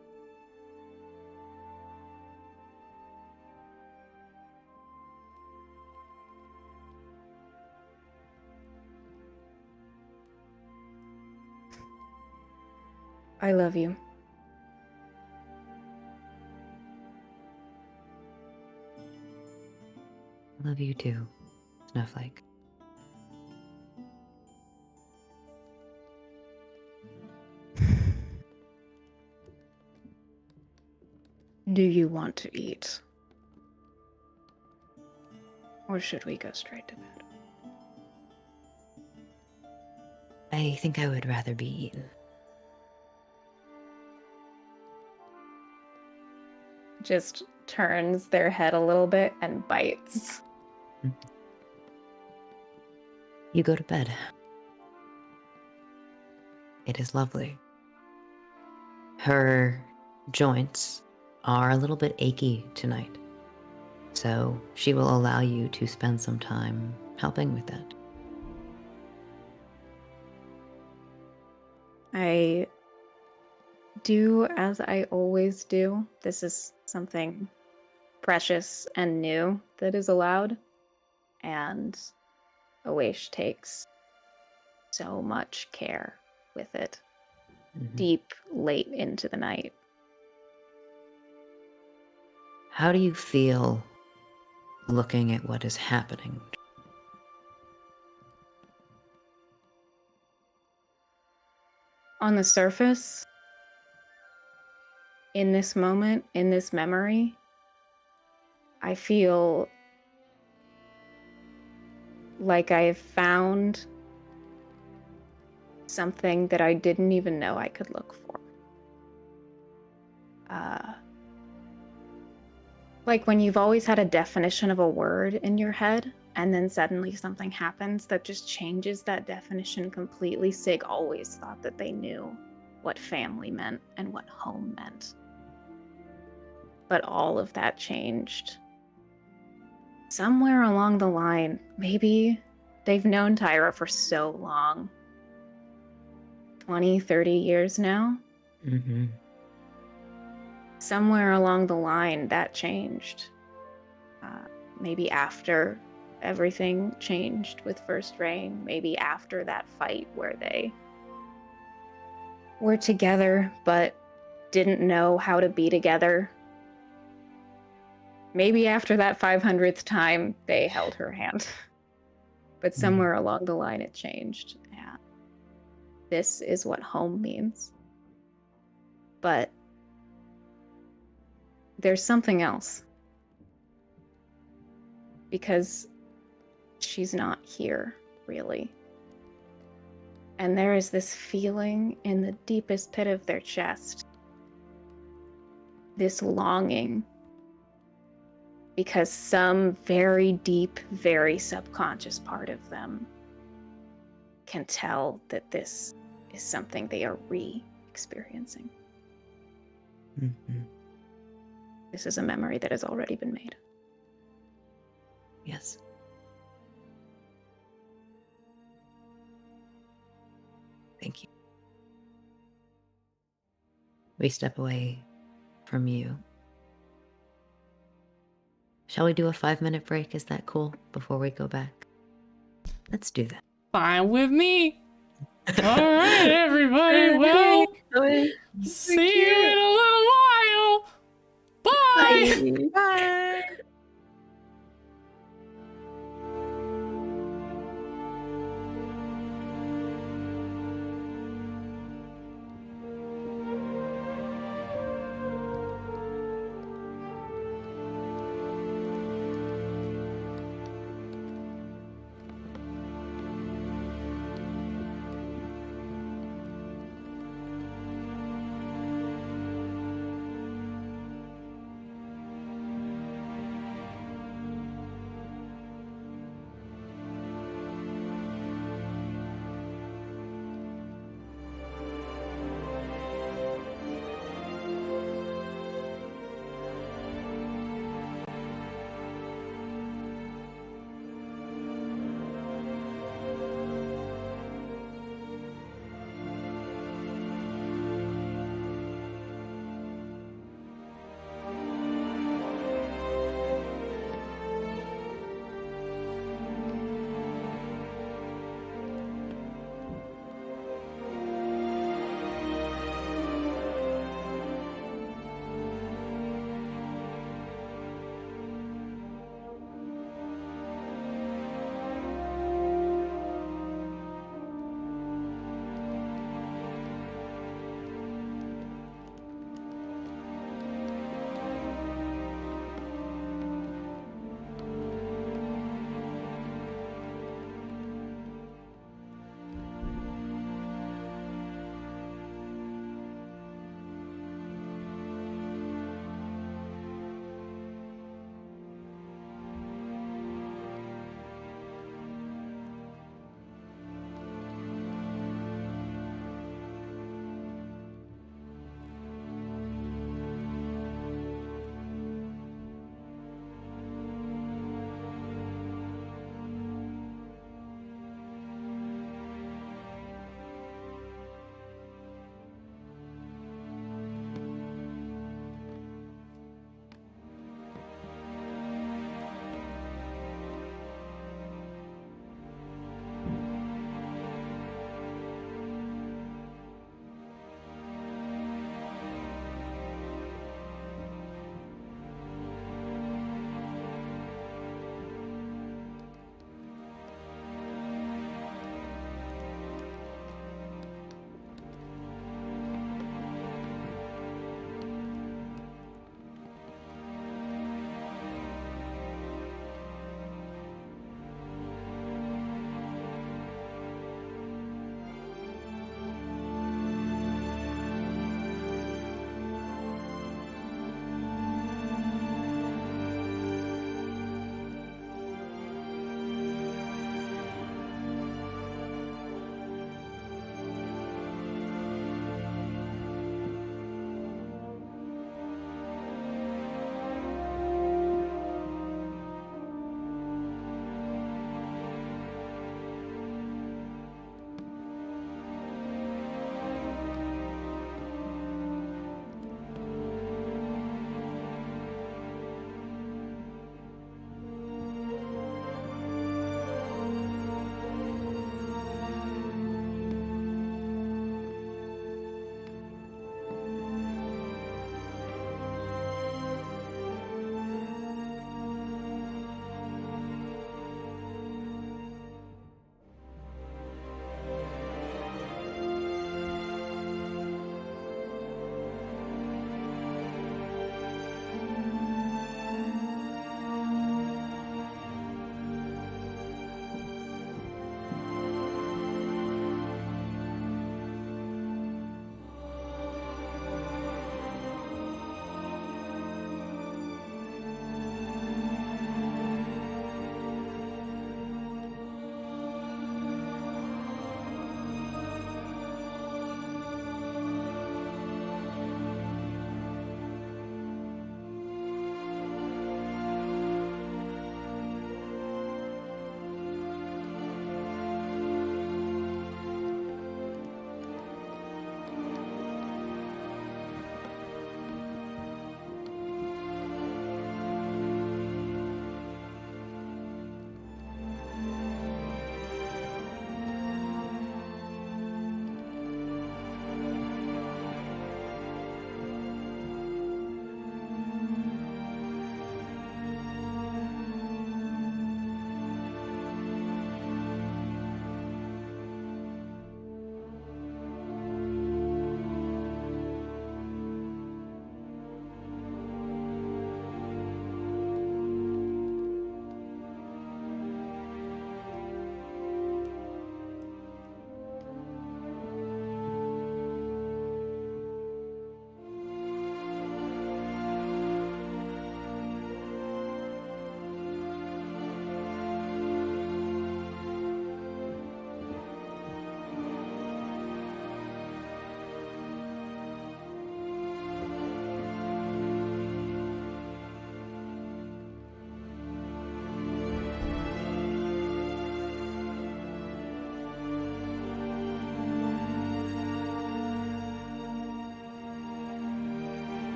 I love you. I love you too, Snowflake. Do you want to eat? Or should we go straight to bed? I think I would rather be eaten. Just turns their head a little bit and bites. You go to bed. It is lovely. Her joints are a little bit achy tonight, so she will allow you to spend some time helping with that. I do as I always do. This is something precious and new that is allowed. And Awaish takes so much care with it. Deep, late into the night. How do you feel looking at what is happening? On the surface, in this moment, in this memory, I feel like I have found something that I didn't even know I could look for. Like when you've always had a definition of a word in your head, and then suddenly something happens that just changes that definition completely. Sig always thought that they knew what family meant and what home meant. But all of that changed. Somewhere along the line, maybe they've known Tyra for so long. 20, 30 years now? Mm-hmm. Somewhere along the line, that changed. Maybe after everything changed with First Rain, maybe after that fight where they were together but didn't know how to be together. Maybe after that 500th time, they held her hand. But somewhere along the line, it changed. And this is what home means. But there's something else. Because she's not here, really. And there is this feeling in the deepest pit of their chest. This longing. Because some very deep, very subconscious part of them can tell that this is something they are re-experiencing. Mm-hmm. This is a memory that has already been made. Yes. Thank you. We step away from you. Shall we do a 5-minute break? Is that cool? Before we go back? Let's do that. Fine with me. All right, everybody. Well, see you in a little while. Bye. Bye.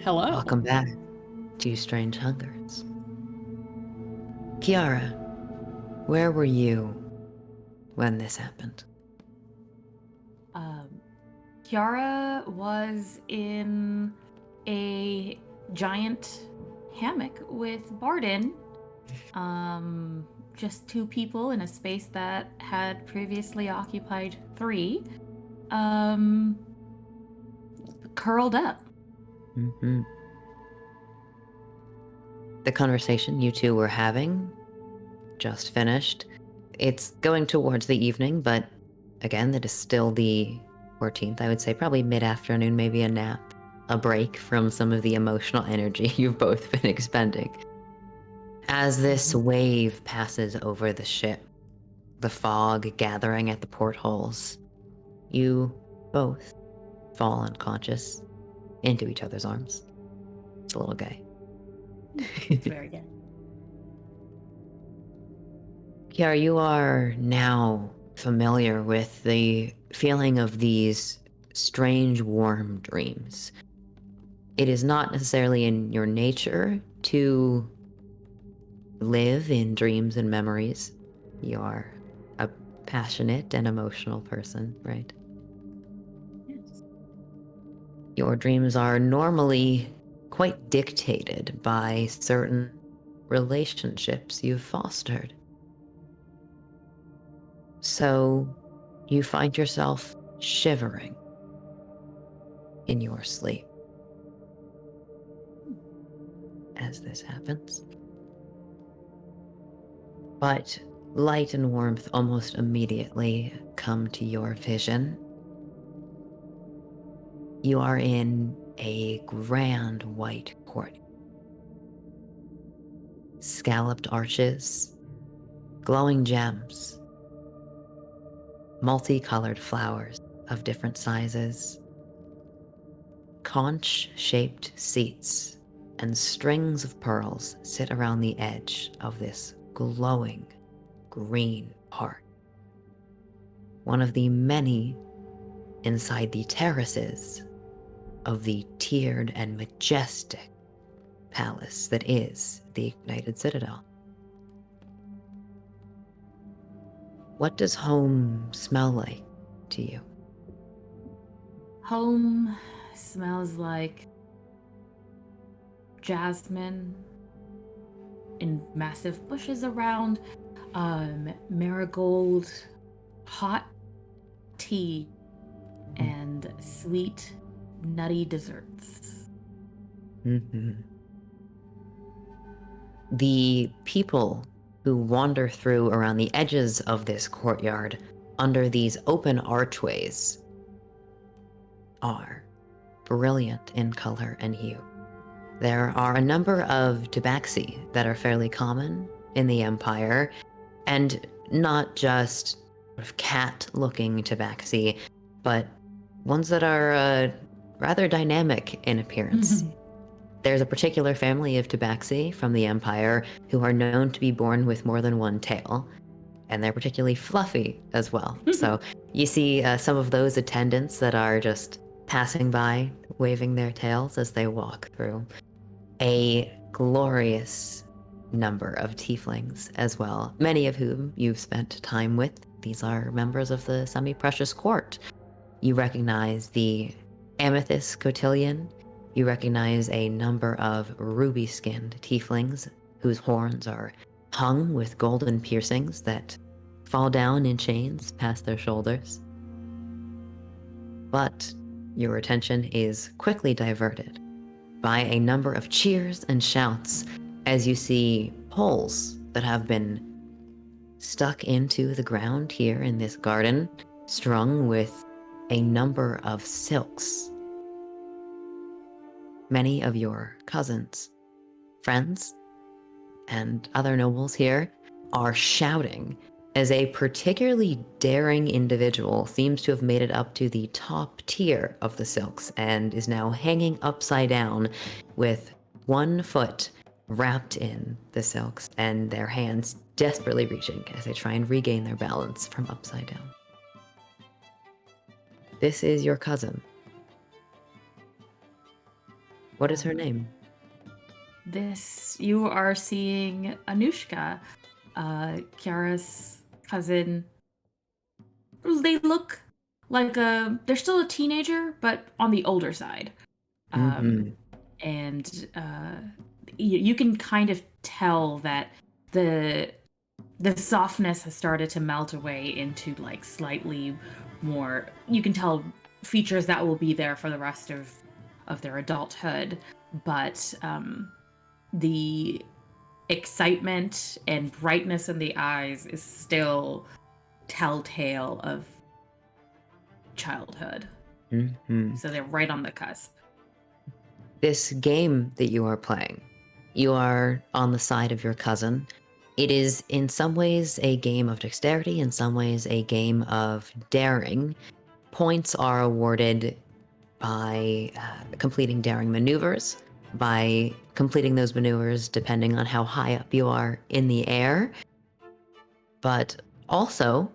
Hello. Welcome back to Strange Hungers. Kiara, where were you when this happened? Kiara was in a giant hammock with Barden. Just 2 people in a space that had previously occupied 3. Curled up. Mm-hmm. The conversation you two were having just finished. It's going towards the evening, but again, it is still the 14th. I would say probably mid-afternoon, maybe a nap, a break from some of the emotional energy you've both been expending. As this wave passes over the ship, the fog gathering at the portholes, you both fall unconscious into each other's arms. It's a little gay. It's very good. Kiara, you are now familiar with the feeling of these strange, warm dreams. It is not necessarily in your nature to live in dreams and memories. You are a passionate and emotional person, right? Yes. Your dreams are normally quite dictated by certain relationships you've fostered. So you find yourself shivering in your sleep as this happens. But light and warmth almost immediately come to your vision. You are in a grand white court. Scalloped arches, glowing gems, multicolored flowers of different sizes, conch-shaped seats, and strings of pearls sit around the edge of this glowing green park. One of the many inside the terraces of the tiered and majestic palace that is the Ignited Citadel. What does home smell like to you? Home smells like jasmine in massive bushes around, marigold, hot tea, and sweet, nutty desserts. Mm-hmm. The people who wander through around the edges of this courtyard under these open archways are brilliant in color and hue. There are a number of tabaxi that are fairly common in the Empire, and not just sort of cat-looking tabaxi, but ones that are rather dynamic in appearance. There's a particular family of tabaxi from the Empire who are known to be born with more than one tail, and they're particularly fluffy as well. So you see some of those attendants that are just passing by, waving their tails as they walk through. A glorious number of tieflings as well, many of whom you've spent time with. These are members of the semi-precious court. You recognize the amethyst cotillion. You recognize a number of ruby-skinned tieflings whose horns are hung with golden piercings that fall down in chains past their shoulders. But your attention is quickly diverted by a number of cheers and shouts as you see poles that have been stuck into the ground here in this garden, strung with a number of silks. Many of your cousins, friends, and other nobles here are shouting as a particularly daring individual seems to have made it up to the top tier of the silks and is now hanging upside down with one foot wrapped in the silks and their hands desperately reaching as they try and regain their balance from upside down. This is your cousin. What is her name? You are seeing Anushka, Kiara's cousin. They look like they're still a teenager, but on the older side. And you can kind of tell that the softness has started to melt away into like slightly more, you can tell, features that will be there for the rest of their adulthood, but the excitement and brightness in the eyes is still telltale of childhood. So they're right on the cusp. This game that you are playing, you are on the side of your cousin. It is in some ways a game of dexterity, in some ways a game of daring. Points are awarded by completing daring maneuvers, by completing those maneuvers depending on how high up you are in the air, but also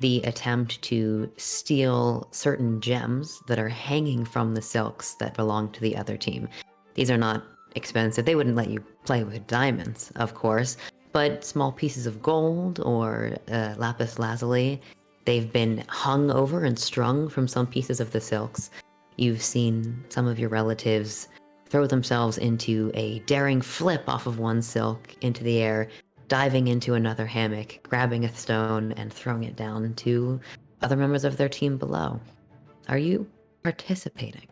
the attempt to steal certain gems that are hanging from the silks that belong to the other team. These are not expensive. They wouldn't let you play with diamonds, of course, but small pieces of gold or lapis lazuli. They've been hung over and strung from some pieces of the silks. You've seen some of your relatives throw themselves into a daring flip off of one silk into the air, diving into another hammock, grabbing a stone, and throwing it down to other members of their team below. Are you participating?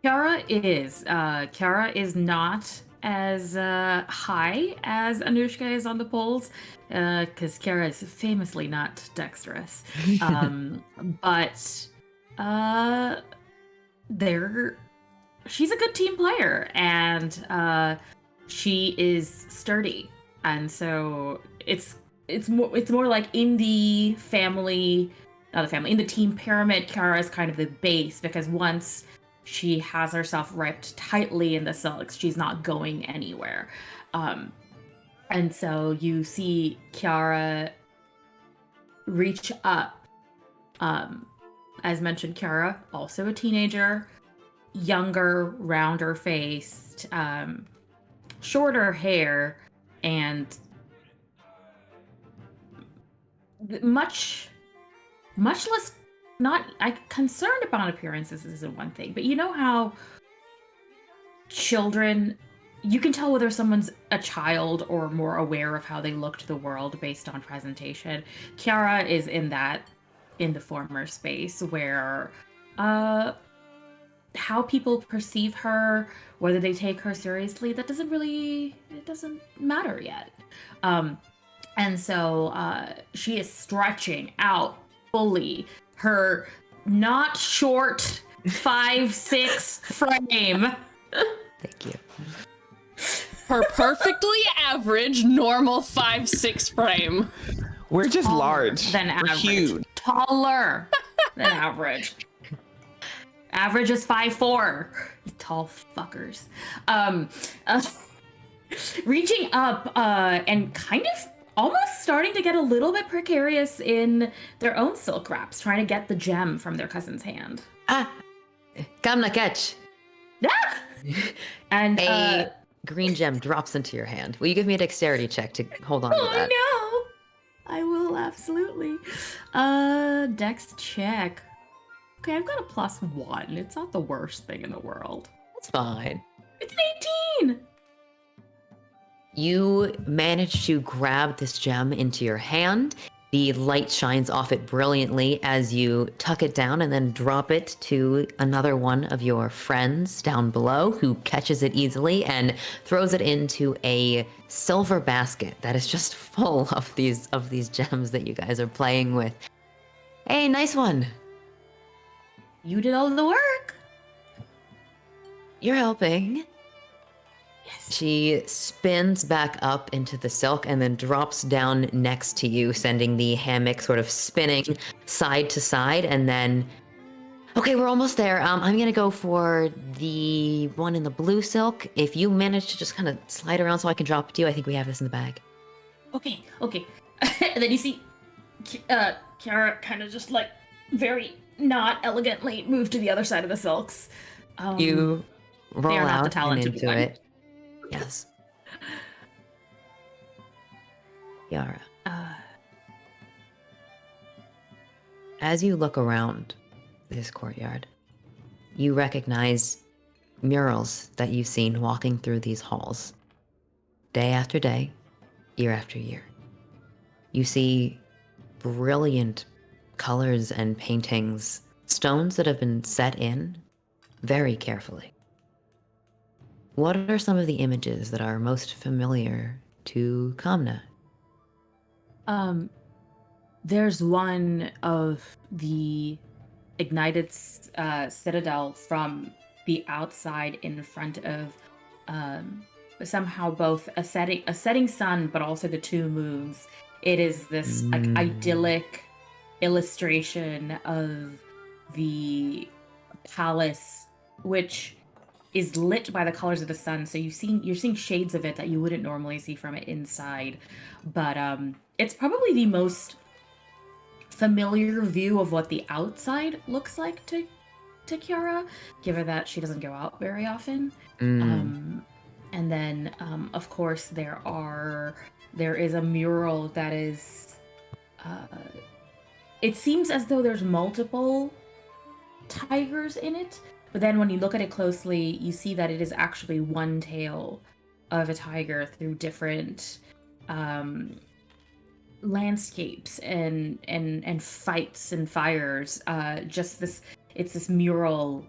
Kiara is. Kiara is not as high as Anushka is on the polls, because Kiara is famously not dexterous. But she's a good team player, and she is sturdy. And so it's more like in the family, in the team pyramid, Kiara is kind of the base, because once she has herself wrapped tightly in the silks, she's not going anywhere. And so you see Kiara reach up. As mentioned, Kiara, also a teenager, younger, rounder faced, shorter hair, and much less concerned about appearances isn't one thing, but you know how children, you can tell whether someone's a child or more aware of how they look to the world based on presentation. Kiara is in the former space where how people perceive her, whether they take her seriously, it doesn't matter yet. And so she is stretching out fully her not short 5'6" frame. Thank you. Her perfectly average, normal 5'6" frame. We're just Taller large. than We're average. huge. Taller than average. Average is 5'4". You tall fuckers. Reaching up and kind of almost starting to get a little bit precarious in their own silk wraps, trying to get the gem from their cousin's hand. Come na catch. Ah! And A green gem drops into your hand. Will you give me a dexterity check to hold on to that? Oh no! I will, absolutely. Dex check. Okay, I've got a +1. It's not the worst thing in the world. That's fine. It's an 18! You manage to grab this gem into your hand. The light shines off it brilliantly as you tuck it down and then drop it to another one of your friends down below, who catches it easily and throws it into a silver basket that is just full of these gems that you guys are playing with. Hey, nice one. You did all the work. You're helping. Yes. She spins back up into the silk and then drops down next to you, sending the hammock sort of spinning side to side. And then, okay, we're almost there. I'm gonna go for the one in the blue silk. If you manage to just kind of slide around so I can drop it to you, I think we have this in the bag. Okay. And then you see Kiara kind of just like very not elegantly move to the other side of the silks. You roll are not the out and talented into one. it. Yes. Yara, as you look around this courtyard, you recognize murals that you've seen walking through these halls, day after day, year after year. You see brilliant colors and paintings, stones that have been set in very carefully. What are some of the images that are most familiar to Kamna? There's one of the ignited citadel from the outside in front of somehow both a setting sun, but also the two moons. It is this like idyllic illustration of the palace, which is lit by the colors of the sun. So you're seeing shades of it that you wouldn't normally see from it inside. But it's probably the most familiar view of what the outside looks like to Kiara, given that she doesn't go out very often. And then, of course, there is a mural that is. It seems as though there's multiple tigers in it, but then when you look at it closely, you see that it is actually one tail of a tiger through different landscapes and fights and fires. It's this mural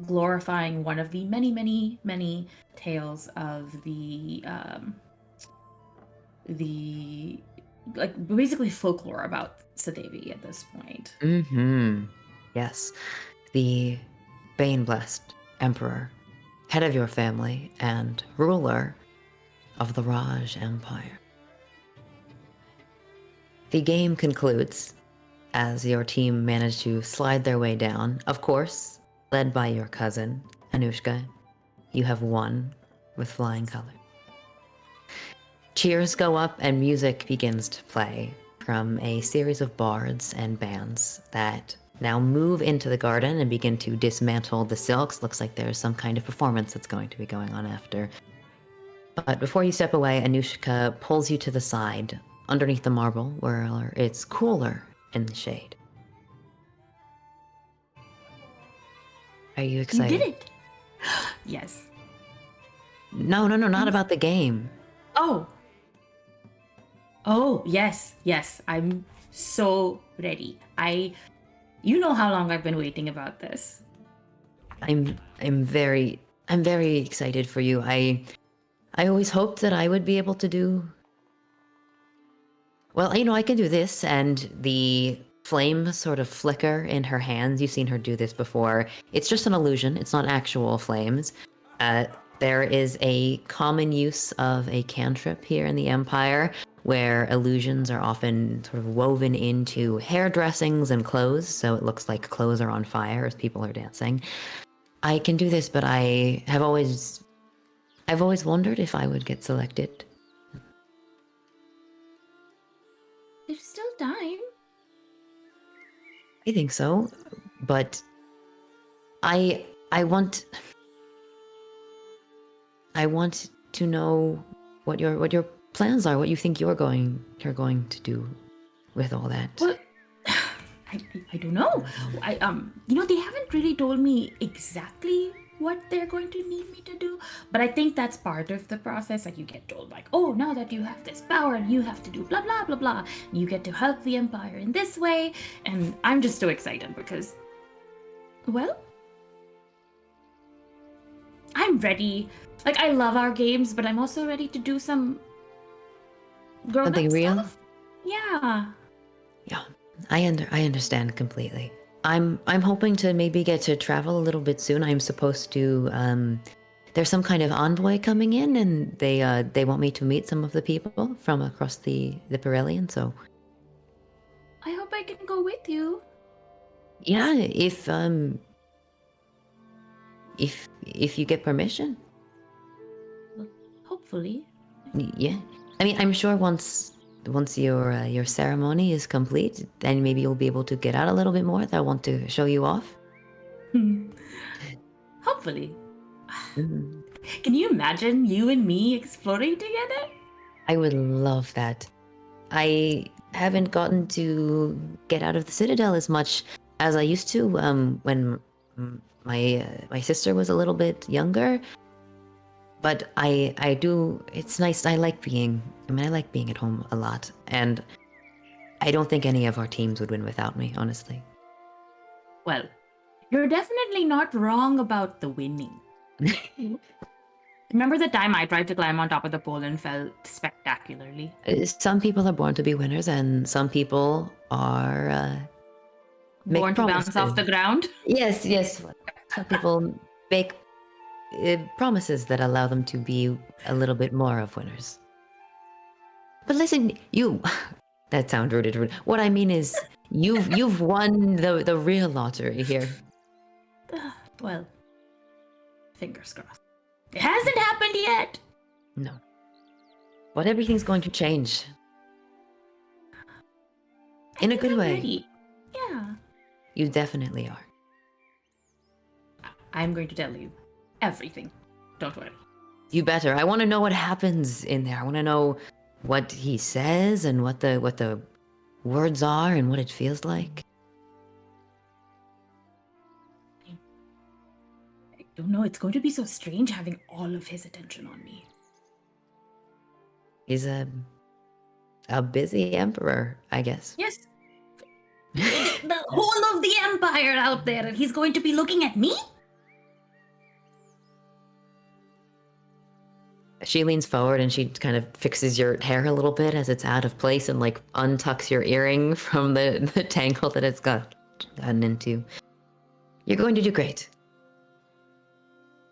glorifying one of the many tales of the like basically folklore about Sadevi at this point. Yes. The Bane-blessed Emperor, head of your family, and ruler of the Raj Empire. The game concludes as your team manage to slide their way down, of course, led by your cousin, Anushka. You have won with flying colors. Cheers go up and music begins to play from a series of bards and bands that now move into the garden and begin to dismantle the silks. Looks like there's some kind of performance that's going to be going on after. But before you step away, Anushka pulls you to the side, underneath the marble, where it's cooler in the shade. Are you excited? You did it! Yes. No, not about the game. Oh, yes. I'm so ready. You know how long I've been waiting about this. I'm very excited for you. I always hoped that I would be able to do. Well, I can do this, and the flames sort of flicker in her hands. You've seen her do this before. It's just an illusion. It's not actual flames. There is a common use of a cantrip here in the Empire, where illusions are often sort of woven into hair dressings and clothes, so it looks like clothes are on fire as people are dancing. I can do this, but I've always wondered if I would get selected. There's still time. I think so, but I want to know what your plans are, what you think you're going to do with all that. What? I don't know. They haven't really told me exactly what they're going to need me to do, but I think that's part of the process. Like, you get told, like, oh, now that you have this power, you have to do blah blah blah blah, and you get to help the Empire in this way, and I'm just so excited because, well, I'm ready. Like, I love our games, but I'm also ready to do some grown-up something real stuff. Yeah, I understand completely. I'm hoping to maybe get to travel a little bit soon. I'm supposed to there's some kind of envoy coming in, and they want me to meet some of the people from across the Perelian, so I hope I can go with you. yeah, if you get permission. Hopefully. Yeah. I mean, I'm sure once your ceremony is complete, then maybe you'll be able to get out a little bit more. I want to show you off. Hopefully. Mhm. Can you imagine you and me exploring together? I would love that. I haven't gotten to get out of the Citadel as much as I used to when my sister was a little bit younger. But I do. It's nice. I like being. I mean, I like being at home a lot, and I don't think any of our teams would win without me. Honestly. Well, you're definitely not wrong about the winning. Remember the time I tried to climb on top of the pole and fell spectacularly? Some people are born to be winners, and some people are make Born to bounce off the promises. ground? Yes, yes. Some people make promises that allow them to be a little bit more of winners. But listen, you. That sounds rude. What I mean is, you've won the real lottery here. Well, fingers crossed. It hasn't happened yet! No. But everything's going to change. In a good I'm way. ready. Yeah. You definitely are. I'm going to tell you everything. Don't worry. You better. I want to know what happens in there. I want to know what he says and what the words are and what it feels like. I don't know, it's going to be so strange having all of his attention on me. He's a busy emperor, I guess. Yes. The whole of the empire out there, and he's going to be looking at me? She leans forward and she kind of fixes your hair a little bit as it's out of place and like untucks your earring from the tangle that it's gotten into. You're going to do great.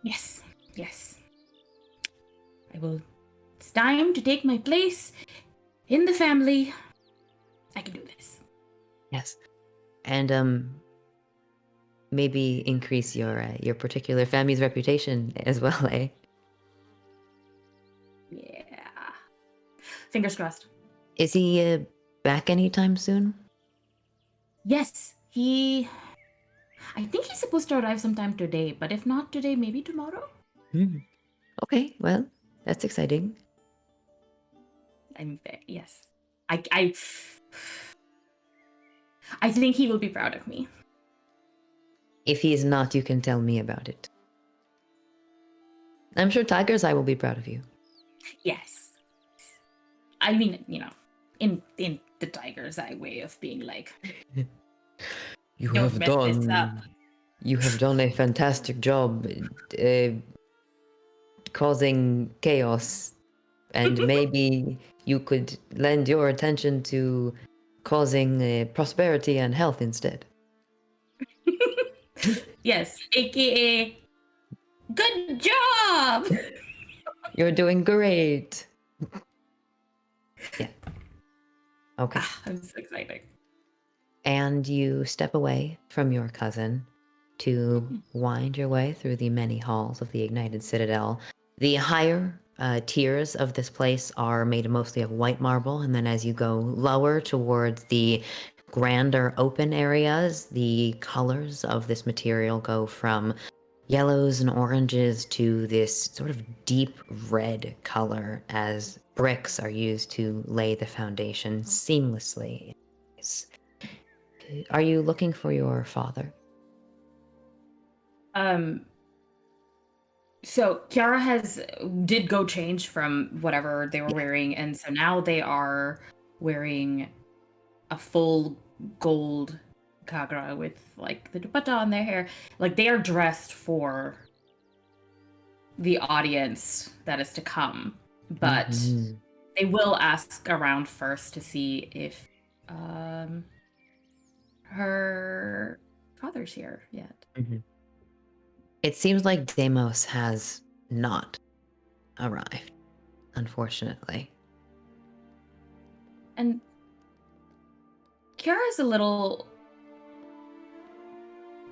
Yes, yes. I will. It's time to take my place in the family. I can do this. Yes. And maybe increase your particular family's reputation as well, eh? Yeah. Fingers crossed. Is he back anytime soon? Yes, I think he's supposed to arrive sometime today, but if not today, maybe tomorrow? Okay, well, that's exciting. Yes. I think he will be proud of me. If he is not, you can tell me about it. I'm sure Tiger's Eye will be proud of you. Yes. I mean, in the tiger's eye way of being like, You don't have mess this up. You have done a fantastic job causing chaos, and maybe you could lend your attention to causing prosperity and health instead. Yes, aka good job. You're doing great. Yeah. Okay. I'm so excited. And you step away from your cousin to wind your way through the many halls of the Ignited Citadel. The higher tiers of this place are made mostly of white marble, and then as you go lower towards the grander open areas, the colors of this material go from yellows and oranges to this sort of deep red color as bricks are used to lay the foundation seamlessly. Are you looking for your father? So Kiara did go change from whatever they were wearing, and so now they are wearing a full gold kagra with like the dupatta on their hair. Like they are dressed for the audience that is to come, but they will ask around first to see if her father's here yet. It seems like Deimos has not arrived, unfortunately. And Kiara's a little...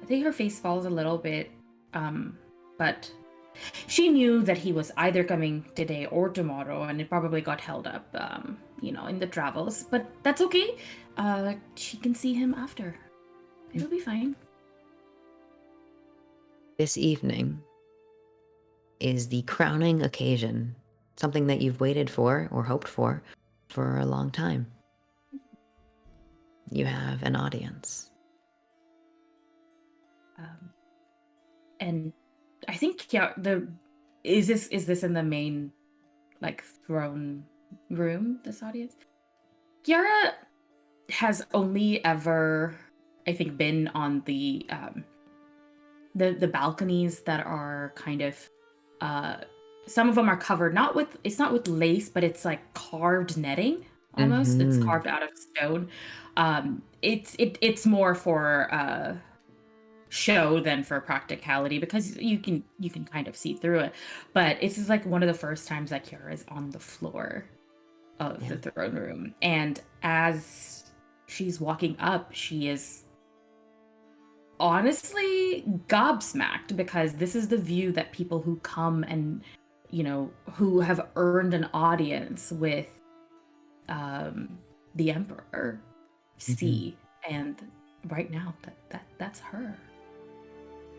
I think her face falls a little bit, but she knew that he was either coming today or tomorrow, and it probably got held up, in the travels. But that's okay. She can see him after. It'll be fine. This evening is the crowning occasion, something that you've waited for or hoped for a long time. You have an audience. And I think is this in the main like throne room, this audience? Kiara has only ever, I think, been on the balconies that are kind of some of them are covered it's not with lace, but it's like carved netting almost. It's carved out of stone. It's more for show than for practicality, because you can kind of see through it. But this is like one of the first times that Kiara is on the floor of the throne room, and as she's walking up, she is honestly gobsmacked, because this is the view that people who come and, you know, who have earned an audience with the emperor see. And right now that's her.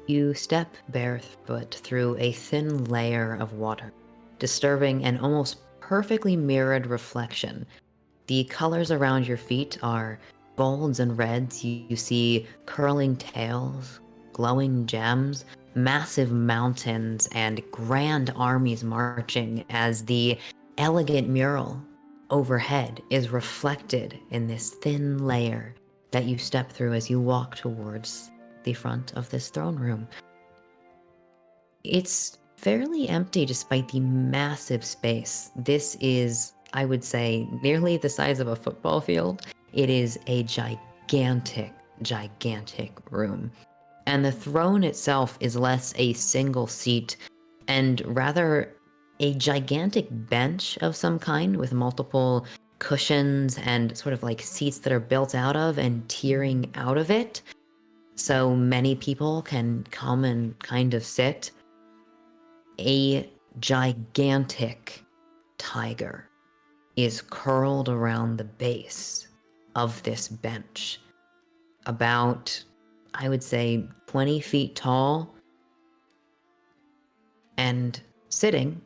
You step barefoot through a thin layer of water, disturbing an almost perfectly mirrored reflection. The colors around your feet are golds and reds. You see curling tails, glowing gems, massive mountains, and grand armies marching as the elegant mural overhead is reflected in this thin layer that you step through as you walk towards the front of this throne room. It's fairly empty despite the massive space. This is, I would say, nearly the size of a football field. It is a gigantic room. And the throne itself is less a single seat and rather a gigantic bench of some kind with multiple cushions and sort of like seats that are built out of and tearing out of it. So many people can come and kind of sit. A gigantic tiger is curled around the base of this bench. About, I would say, 20 feet tall, and sitting,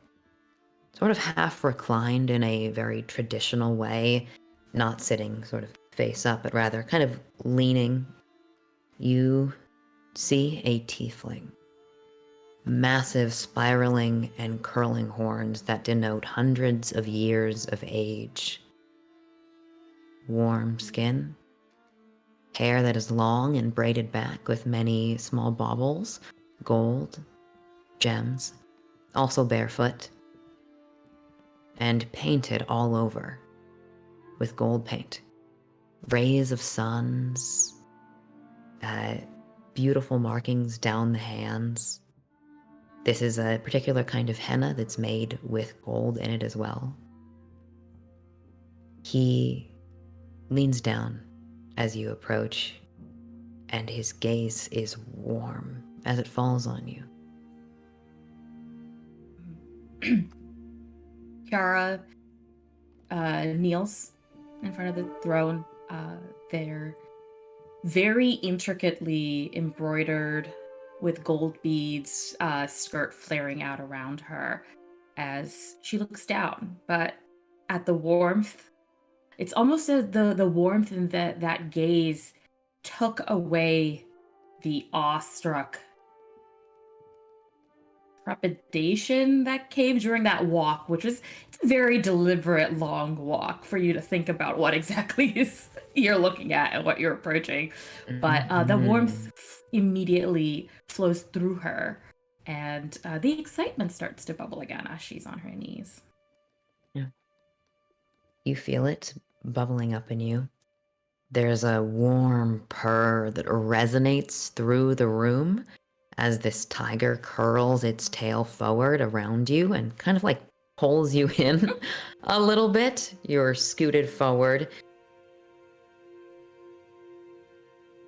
sort of half reclined in a very traditional way, not sitting sort of face up, but rather kind of leaning. You see a tiefling. Massive spiraling and curling horns that denote hundreds of years of age. Warm skin. Hair that is long and braided back with many small baubles. Gold. Gems. Also barefoot. And painted all over with gold paint. Rays of suns. Beautiful markings down the hands. This is a particular kind of henna that's made with gold in it as well. He leans down as you approach, and his gaze is warm as it falls on you. Kiara kneels in front of the throne. They're very intricately embroidered with gold beads, skirt flaring out around her as she looks down. But at the warmth, it's almost as the warmth in that gaze took away the awestruck trepidation that came during that walk, which is a very deliberate long walk for you to think about what exactly is you're looking at and what you're approaching. But the warmth immediately flows through her, and the excitement starts to bubble again as she's on her knees. Yeah. You feel it bubbling up in you. There's a warm purr that resonates through the room as this tiger curls its tail forward around you and kind of like pulls you in a little bit. You're scooted forward.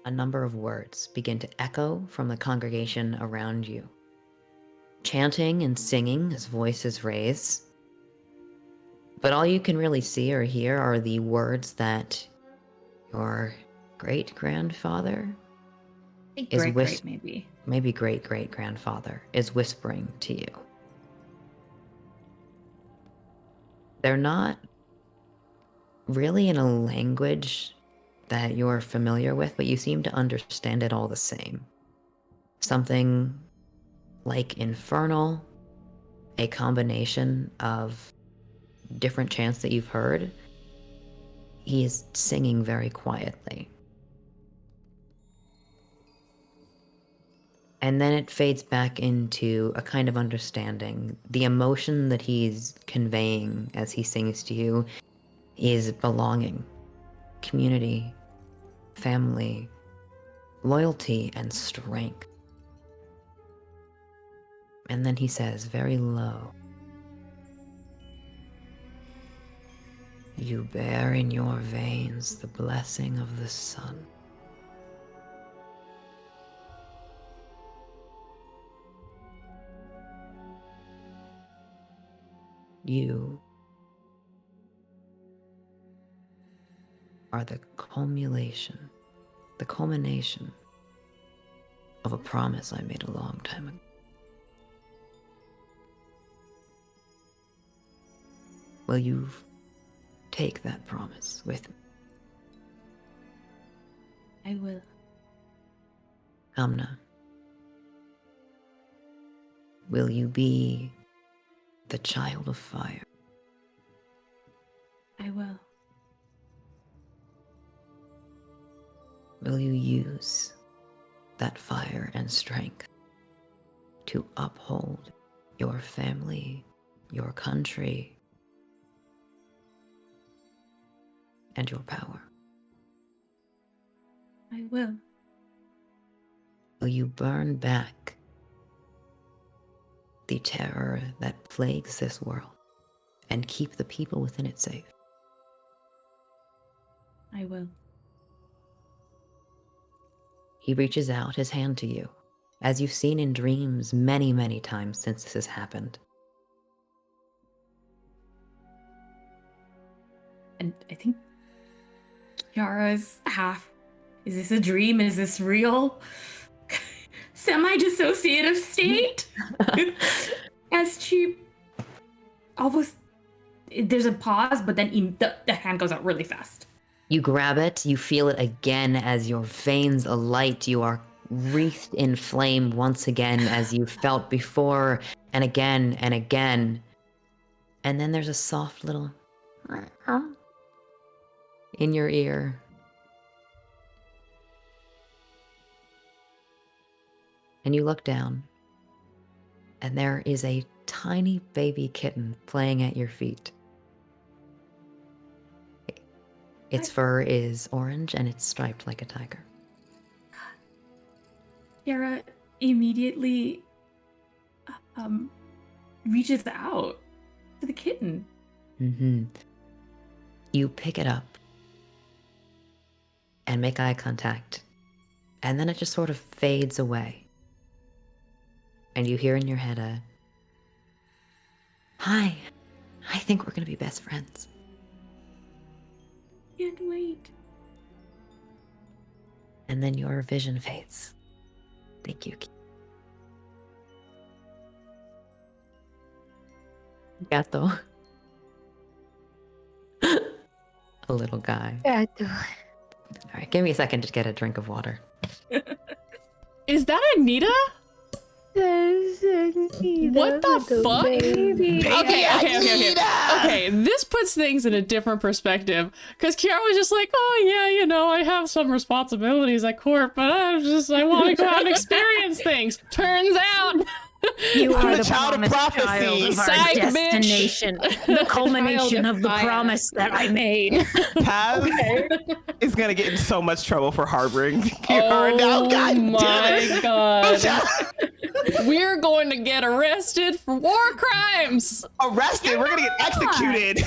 A number of words begin to echo from the congregation around you. Chanting and singing as voices raise. But all you can really see or hear are the words that your great-grandfather I think is great, maybe. maybe great-great-grandfather is whispering to you. They're not really in a language that you're familiar with, but you seem to understand it all the same. Something like infernal, a combination of different chants that you've heard. He is singing very quietly. And then it fades back into a kind of understanding. The emotion that he's conveying as he sings to you is belonging, community, family, loyalty, and strength. And then he says, very low, "You bear in your veins the blessing of the sun. You are the culmination of a promise I made a long time ago. Will you take that promise with me? I will. Amna, will you be the child of fire? I will. Will you use that fire and strength to uphold your family, your country, and your power? I will. Will you burn back the terror that plagues this world and keep the people within it safe? I will. He reaches out his hand to you, as you've seen in dreams many, many times since this has happened. And I think Kiara's half. Is this a dream? Is this real? Semi-dissociative state? As she almost... There's a pause, but then the hand goes out really fast. You grab it, you feel it again as your veins alight. You are wreathed in flame once again as you felt before, and again and again. And then there's a soft little in your ear. And you look down, and there is a tiny baby kitten playing at your feet. Its fur is orange and it's striped like a tiger. Kiara immediately reaches out to the kitten. Mm-hmm. You pick it up and make eye contact, and then it just sort of fades away. And you hear in your head a, "Hi, I think we're gonna be best friends." Can't wait. And then your vision fades. Thank you. Gato. A little guy. Gato. All right, give me a second to get a drink of water. Is that Anita? What the fuck? Okay, this puts things in a different perspective. Because Kiara was just like, oh yeah, you know, I have some responsibilities at court, but I want to go out and experience things. Turns out... You are the child of prophecy. child of our Psych, bitch. destination. The culmination of the promise that I made. Paz is gonna get in so much trouble for harboring Oh Kiara now. God damn my it. god. We're going to get arrested for war crimes. Arrested. We're gonna get executed.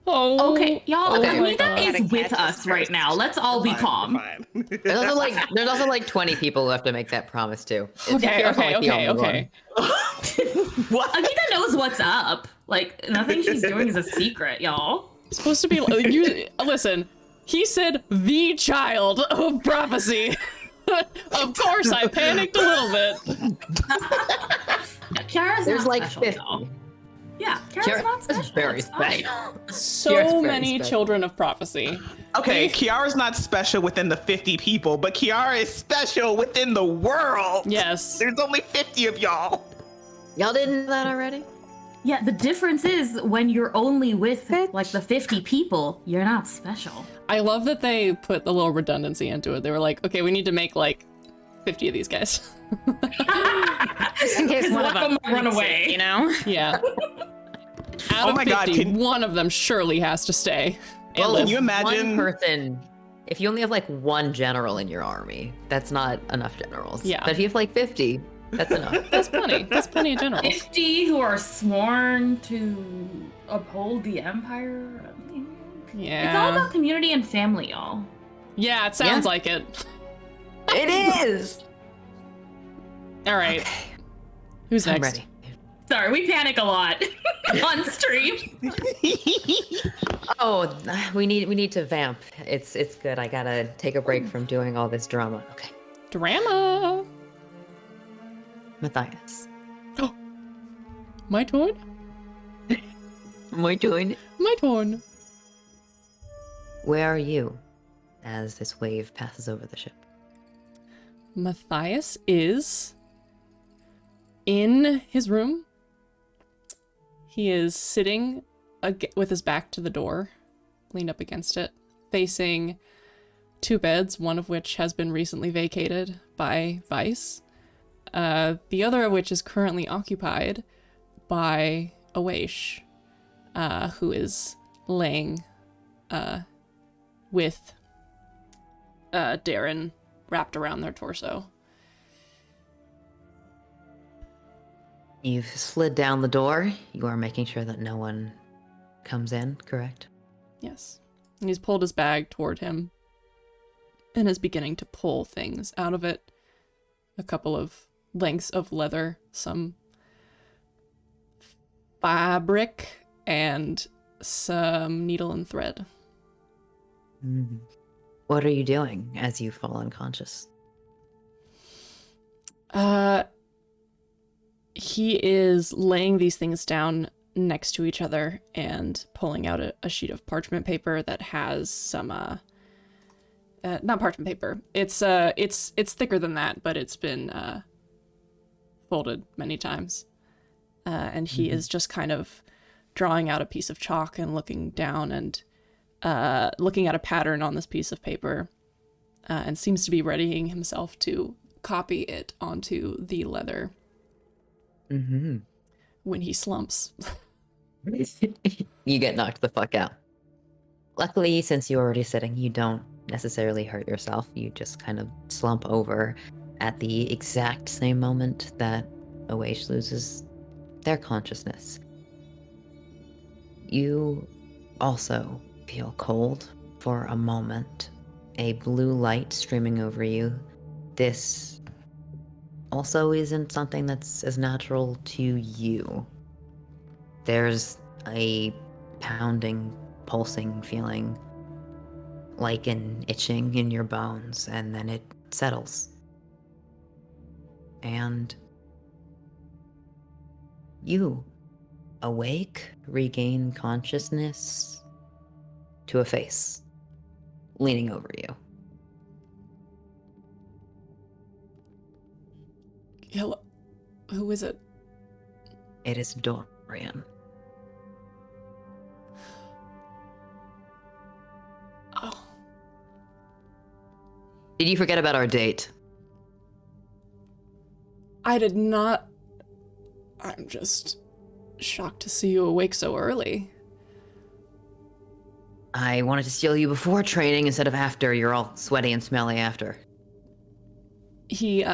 Oh. Okay, y'all, Oh my Anita God. is with us right now. Let's all be calm. Fine. There's also like 20 people who have to make that promise too. Okay. What? Anita knows what's up. Like, nothing she's doing is a secret, y'all. It's supposed to be listen, he said the child of prophecy. Of course, I panicked a little bit. Kiara's There's not like special, 50. though. Yeah, Kiara's not special. Very It's fine. special. So very many special. children of prophecy. Okay, Kiara's not special within the 50 people, but Kiara is special within the world. Yes. There's only 50 of y'all. Y'all didn't know that already? Yeah, the difference is when you're only with like the 50 people, you're not special. I love that they put the little redundancy into it. They were like, okay, we need to make like 50 of these guys. Just in case one of them run away. you know? Yeah. Out Oh of my 50, God, one of them surely has to stay. And Well, live. Can you imagine? One person, if you only have like one general in your army, that's not enough generals. Yeah. But if you have like 50, that's enough. That's plenty. That's plenty of generals. 50 who are sworn to uphold the empire. I mean, Yeah. it's all about community and family, y'all. Yeah, it sounds like it. It is! All right. Okay, Who's I'm next? ready. Sorry, we panic a lot on stream. Oh, we need to vamp. It's good. I gotta take a break from doing all this drama. Okay. Drama. Matthias. My turn? Am I doing it? My turn. Where are you as this wave passes over the ship? Matthias is in his room. He is sitting with his back to the door, leaned up against it, facing two beds, one of which has been recently vacated by Vice, the other of which is currently occupied by Awaish, who is laying with Darren wrapped around their torso. You've slid down the door. You are making sure that no one comes in, correct? Yes. And he's pulled his bag toward him and is beginning to pull things out of it. A couple of lengths of leather, some fabric, and some needle and thread. Mm. What are you doing as you fall unconscious? He is laying these things down next to each other and pulling out a sheet of parchment paper that has some not parchment paper. It's thicker than that, but it's been folded many times. And he is just kind of drawing out a piece of chalk and looking down and looking at a pattern on this piece of paper, and seems to be readying himself to copy it onto the leather. Mm-hmm. When he slumps. You get knocked the fuck out. Luckily, since you're already sitting, you don't necessarily hurt yourself. You just kind of slump over at the exact same moment that Awaish loses their consciousness. You also feel cold for a moment. A blue light streaming over you. This also isn't something that's as natural to you. There's a pounding, pulsing feeling, like an itching in your bones, and then it settles. And you awake, regain consciousness to a face leaning over you. Hello. Who is it? It is Dorian. Oh. Did you forget about our date? I did not. I'm just shocked to see you awake so early. I wanted to steal you before training instead of after. You're all sweaty and smelly after. He,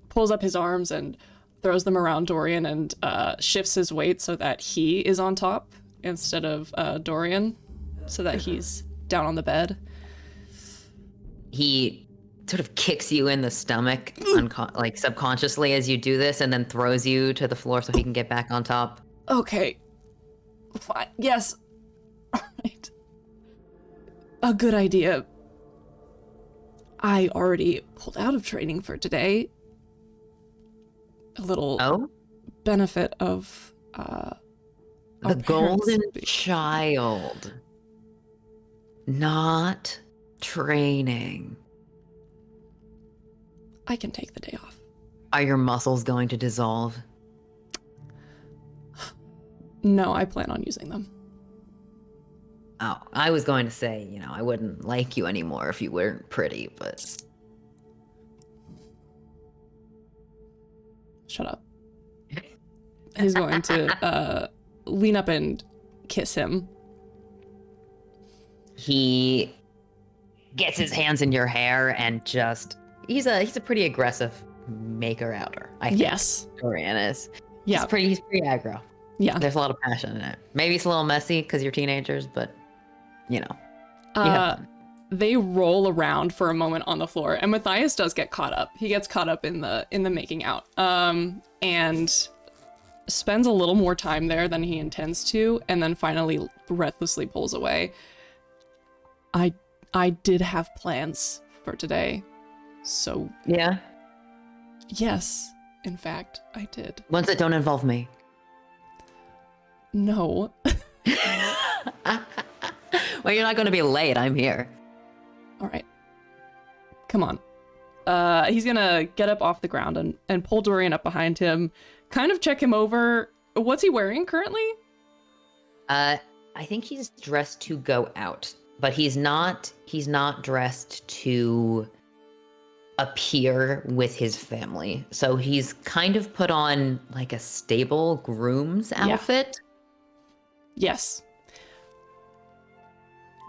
pulls up his arms and throws them around Dorian and shifts his weight so that he is on top instead of Dorian, so that he's down on the bed. He sort of kicks you in the stomach, like subconsciously as you do this, and then throws you to the floor so he can get back on top. Okay. Fine. Yes. All right. A good idea. I already pulled out of training for today. A little benefit of the golden child. Not training. I can take the day off. Are your muscles going to dissolve? No, I plan on using them. Oh, I was going to say, I wouldn't like you anymore if you weren't pretty, but... Shut up. He's going to lean up and kiss him. He gets his hands in your hair and just... He's a pretty aggressive maker-outer, I think. Yes. Dorian is. Yeah. He's pretty aggro. Yeah. There's a lot of passion in it. Maybe it's a little messy because you're teenagers, but, you have fun. They roll around for a moment on the floor, and Matthias does get caught up. He gets caught up in the making out, and spends a little more time there than he intends to, and then finally breathlessly pulls away. I did have plans for today, so... Yeah? Yes, in fact, I did. Ones that don't involve me. No. Well, you're not going to be late. I'm here. All right. Come on. He's gonna get up off the ground and pull Dorian up behind him, kind of check him over. What's he wearing currently? I think he's dressed to go out, but he's not dressed to appear with his family. So he's kind of put on like a stable groom's outfit. Yes.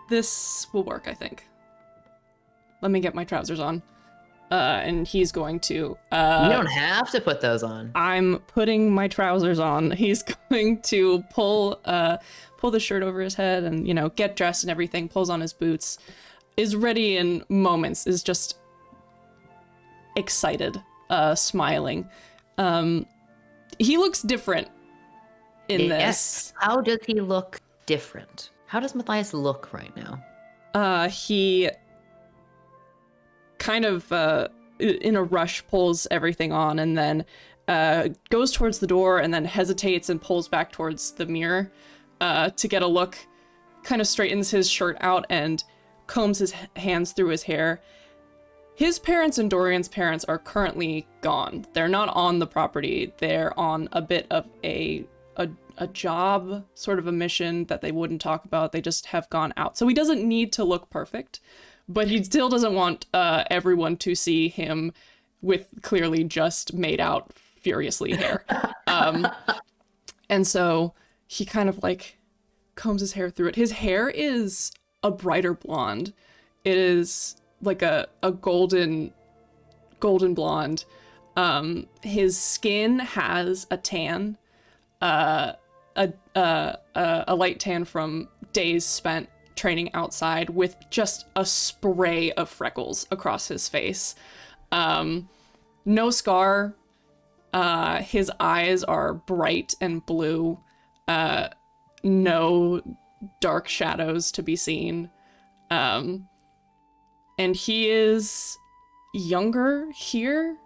This will work, I think. Let me get my trousers on. And he's going to... you don't have to put those on. I'm putting my trousers on. He's going to pull the shirt over his head and, get dressed and everything, pulls on his boots, is ready in moments, is just excited, smiling. He looks different in this. How does he look different? How does Matthias look right now? He kind of in a rush pulls everything on and then goes towards the door and then hesitates and pulls back towards the mirror to get a look, kind of straightens his shirt out and combs his hands through his hair. His parents and Dorian's parents are currently gone. They're not on the property. They're on a bit of a job, sort of a mission that they wouldn't talk about. They just have gone out. So he doesn't need to look perfect, but he still doesn't want everyone to see him with clearly just made out furiously hair. And so he kind of like combs his hair through it. His hair is a brighter blonde. It is like a golden blonde. His skin has a tan, a light tan from days spent training outside with just a spray of freckles across his face. No scar. His eyes are bright and blue. No dark shadows to be seen. And he is younger here.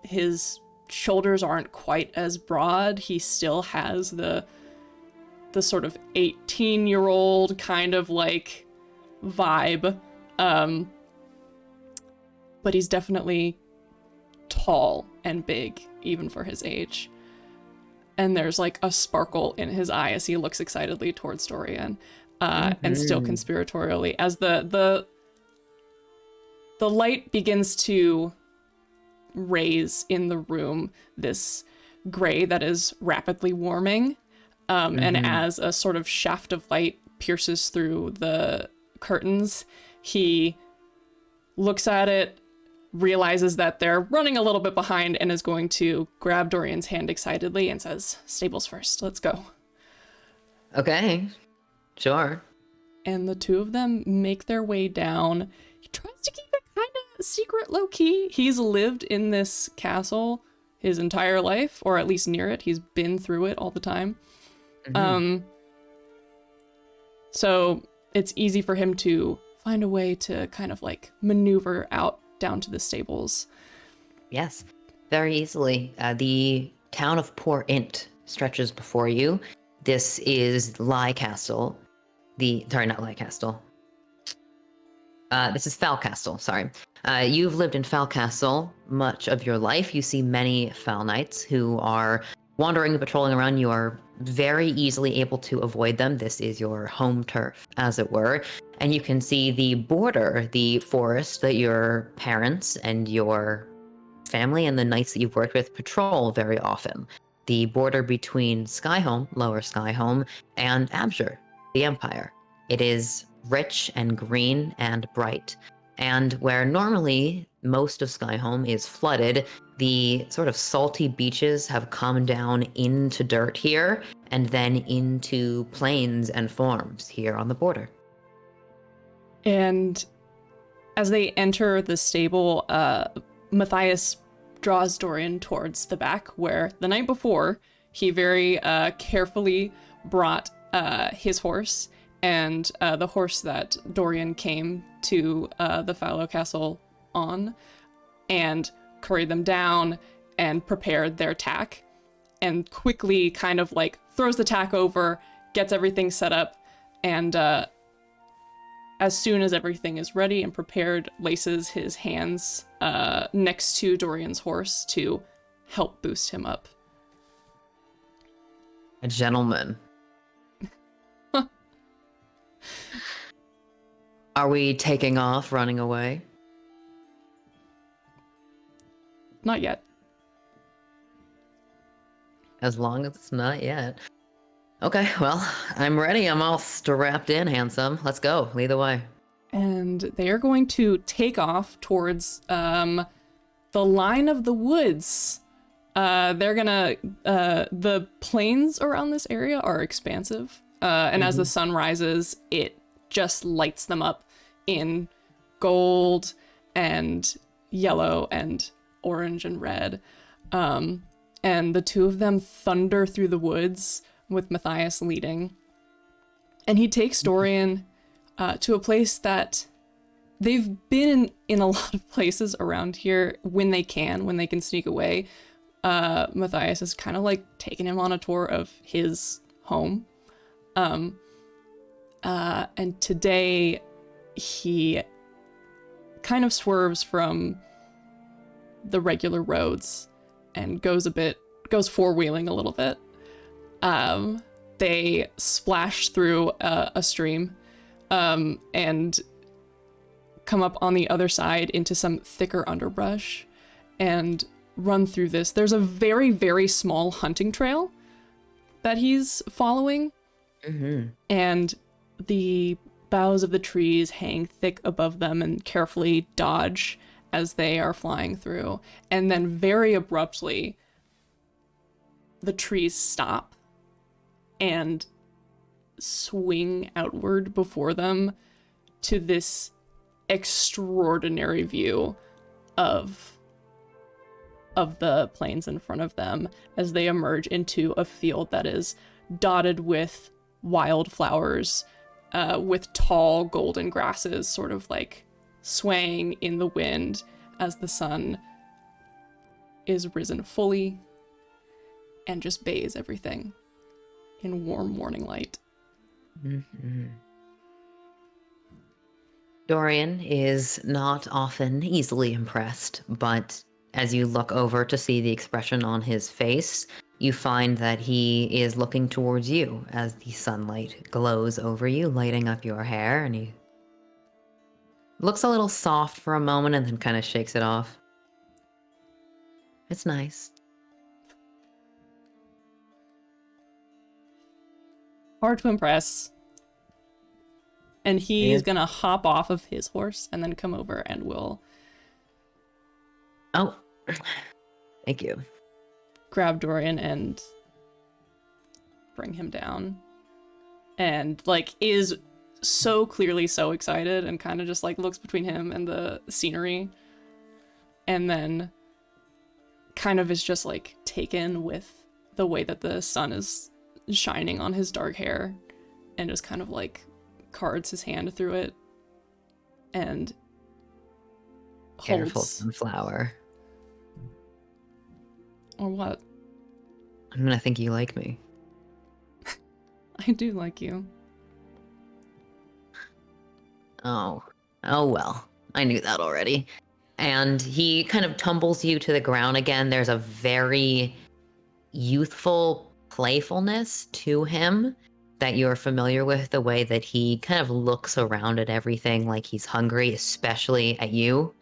His shoulders aren't quite as broad. He still has the sort of 18-year-old kind of like vibe. But he's definitely tall and big, even for his age. And there's like a sparkle in his eye as he looks excitedly towards Dorian, and still conspiratorially as the light begins to raise in the room, this gray that is rapidly warming. And as a sort of shaft of light pierces through the curtains, he looks at it, realizes that they're running a little bit behind, and is going to grab Dorian's hand excitedly and says, "Stables first, let's go." Okay, sure. And the two of them make their way down. He tries to keep it kind of secret, low-key. He's lived in this castle his entire life, or at least near it. He's been through it all the time. So it's easy for him to find a way to kind of like maneuver out down to the stables. Yes, very easily. The town of Port Int stretches before you. This is Lie Castle. Not Lie Castle. This is Foul Castle, sorry. You've lived in Foul Castle much of your life. You see many Foul Knights who are wandering and patrolling around. You are very easily able to avoid them. This is your home turf, as it were. And you can see the border, the forest that your parents and your family and the knights that you've worked with patrol very often. The border between Skyhome, Lower Skyhome, and Abjur, the Empire. It is rich and green and bright. And where normally most of Skyhome is flooded, the sort of salty beaches have come down into dirt here and then into plains and farms here on the border. And as they enter the stable, Matthias draws Dorian towards the back, where the night before he very carefully brought his horse and the horse that Dorian came to the Fallow Castle on, and curried them down and prepared their tack, and quickly kind of like throws the tack over, gets everything set up, and as soon as everything is ready and prepared, laces his hands next to Dorian's horse to help boost him up. A gentleman. Are we taking off, running away? Not yet. As long as it's not yet. Okay, well, I'm ready. I'm all strapped in, handsome. Let's go. Lead the way. And they are going to take off towards the line of the woods. They're gonna... the plains around this area are expansive. And as the sun rises, it just lights them up in gold and yellow and orange and red. And the two of them thunder through the woods with Matthias leading. And he takes Dorian to a place that they've been in a lot of places around here when they can sneak away. Matthias is kind of like taking him on a tour of his home. And today he kind of swerves from the regular roads and goes four-wheeling a little bit. They splash through a stream and come up on the other side into some thicker underbrush and run through this. There's a very, very small hunting trail that he's following, and the boughs of the trees hang thick above them and carefully dodge as they are flying through. And then very abruptly, the trees stop and swing outward before them to this extraordinary view of the plains in front of them as they emerge into a field that is dotted with wildflowers, with tall golden grasses sort of like swaying in the wind as the sun is risen fully and just bathes everything in warm morning light. Dorian is not often easily impressed, but as you look over to see the expression on his face, you find that he is looking towards you as the sunlight glows over you, lighting up your hair, and he looks a little soft for a moment and then kind of shakes it off. It's nice. Hard to impress. And he is gonna hop off of his horse and then come over and will... Oh, thank you. Grab Dorian and bring him down. And, like, is so clearly so excited and kind of just, like, looks between him and the scenery. And then kind of is just, like, taken with the way that the sun is shining on his dark hair. And just kind of, like, cards his hand through it and Careful, holds. sunflower. Or what? I'm gonna think you like me. I do like you. Oh well. I knew that already. And he kind of tumbles you to the ground again. There's a very youthful playfulness to him that you're familiar with, the way that he kind of looks around at everything like he's hungry, especially at you,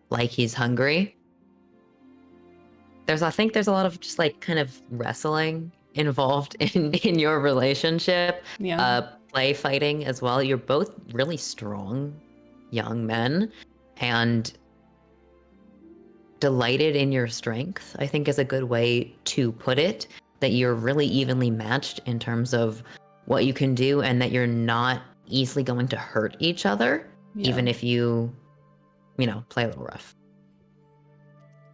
like he's hungry. I think there's a lot of just like kind of wrestling involved in your relationship. Yeah. Play fighting as well. You're both really strong young men, and delighted in your strength, I think, is a good way to put it. That you're really evenly matched in terms of what you can do, and that you're not easily going to hurt each other, even if you play a little rough.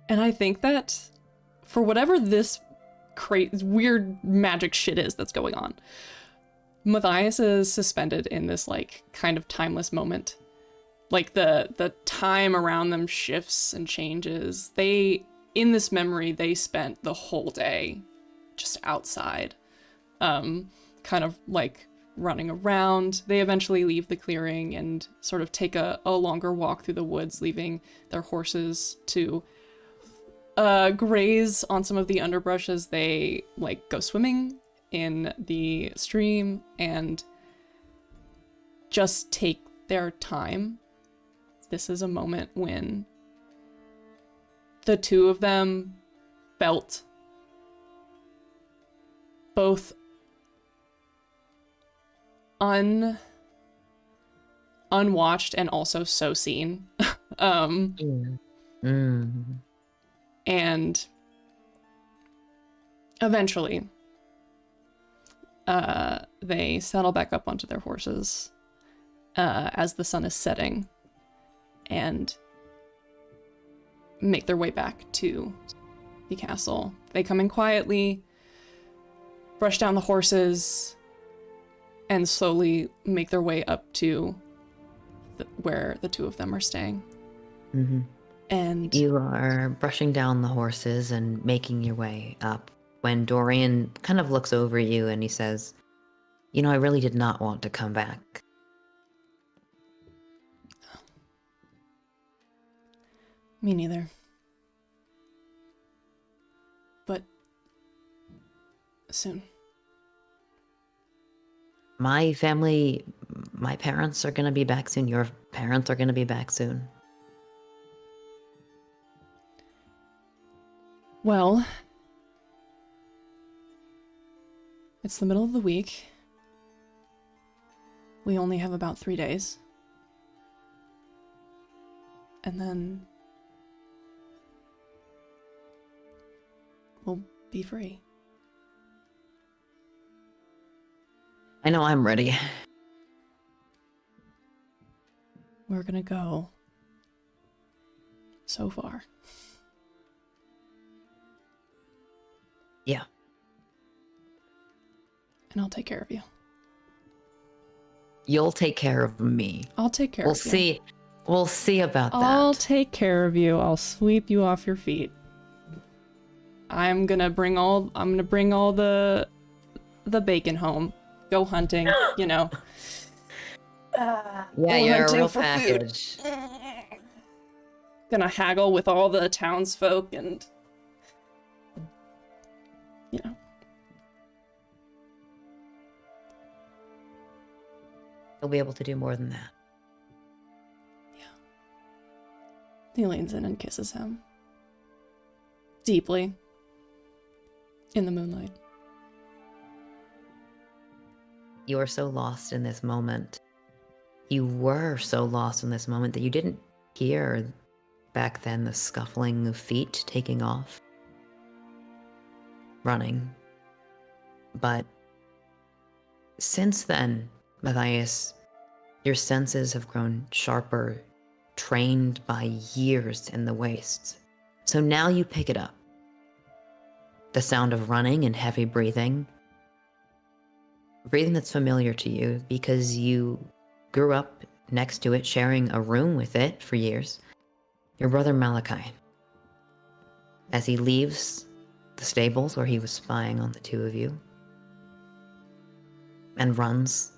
And I think that for whatever this weird magic shit is that's going on, Matthias is suspended in this like kind of timeless moment. Like the time around them shifts and changes. In this memory, they spent the whole day just outside, kind of like running around. They eventually leave the clearing and sort of take a longer walk through the woods, leaving their horses to graze on some of the underbrush as they like go swimming in the stream and just take their time. This is a moment when the two of them felt both unwatched and also so seen. And eventually they settle back up onto their horses as the sun is setting and make their way back to the castle. They come in quietly, brush down the horses, and slowly make their way up to where the two of them are staying. Mm-hmm. And you are brushing down the horses and making your way up when Dorian kind of looks over you and he says, I really did not want to come back. Me neither. But soon. My family, my parents are going to be back soon. Your parents are going to be back soon. Well, it's the middle of the week. We only have about 3 days. And then we'll be free. I know I'm ready. We're gonna go so far. Yeah. And I'll take care of you. You'll take care of me. I'll take care of you. We'll see about that. I'll take care of you. I'll sweep you off your feet. I'm gonna bring all the bacon home. Go hunting, Yeah, you're a real package. Gonna haggle with all the townsfolk and You'll be able to do more than that. He leans in and kisses him. Deeply. In the moonlight. You are so lost in this moment. You were so lost in this moment that you didn't hear back then the scuffling of feet taking off. Running. But since then, Matthias, your senses have grown sharper, trained by years in the wastes. So now you pick it up. The sound of running and heavy breathing. Breathing that's familiar to you because you grew up next to it, sharing a room with it for years, your brother Malachi. As he leaves the stables where he was spying on the two of you and runs.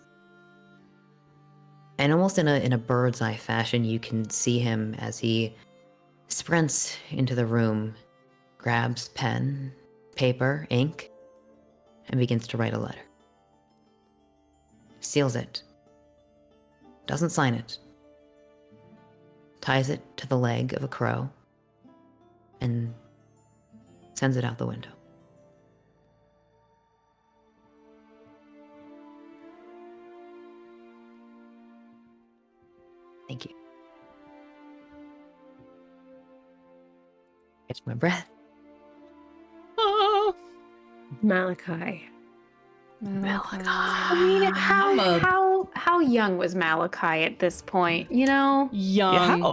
And almost in a bird's eye fashion, you can see him as he sprints into the room, grabs pen, paper, ink, and begins to write a letter. Seals it. Doesn't sign it. Ties it to the leg of a crow and sends it out the window. Thank you. Catch my breath. Oh, Malachi. Malachi. I mean, how young was Malachi at this point? You know, Young. Yeah.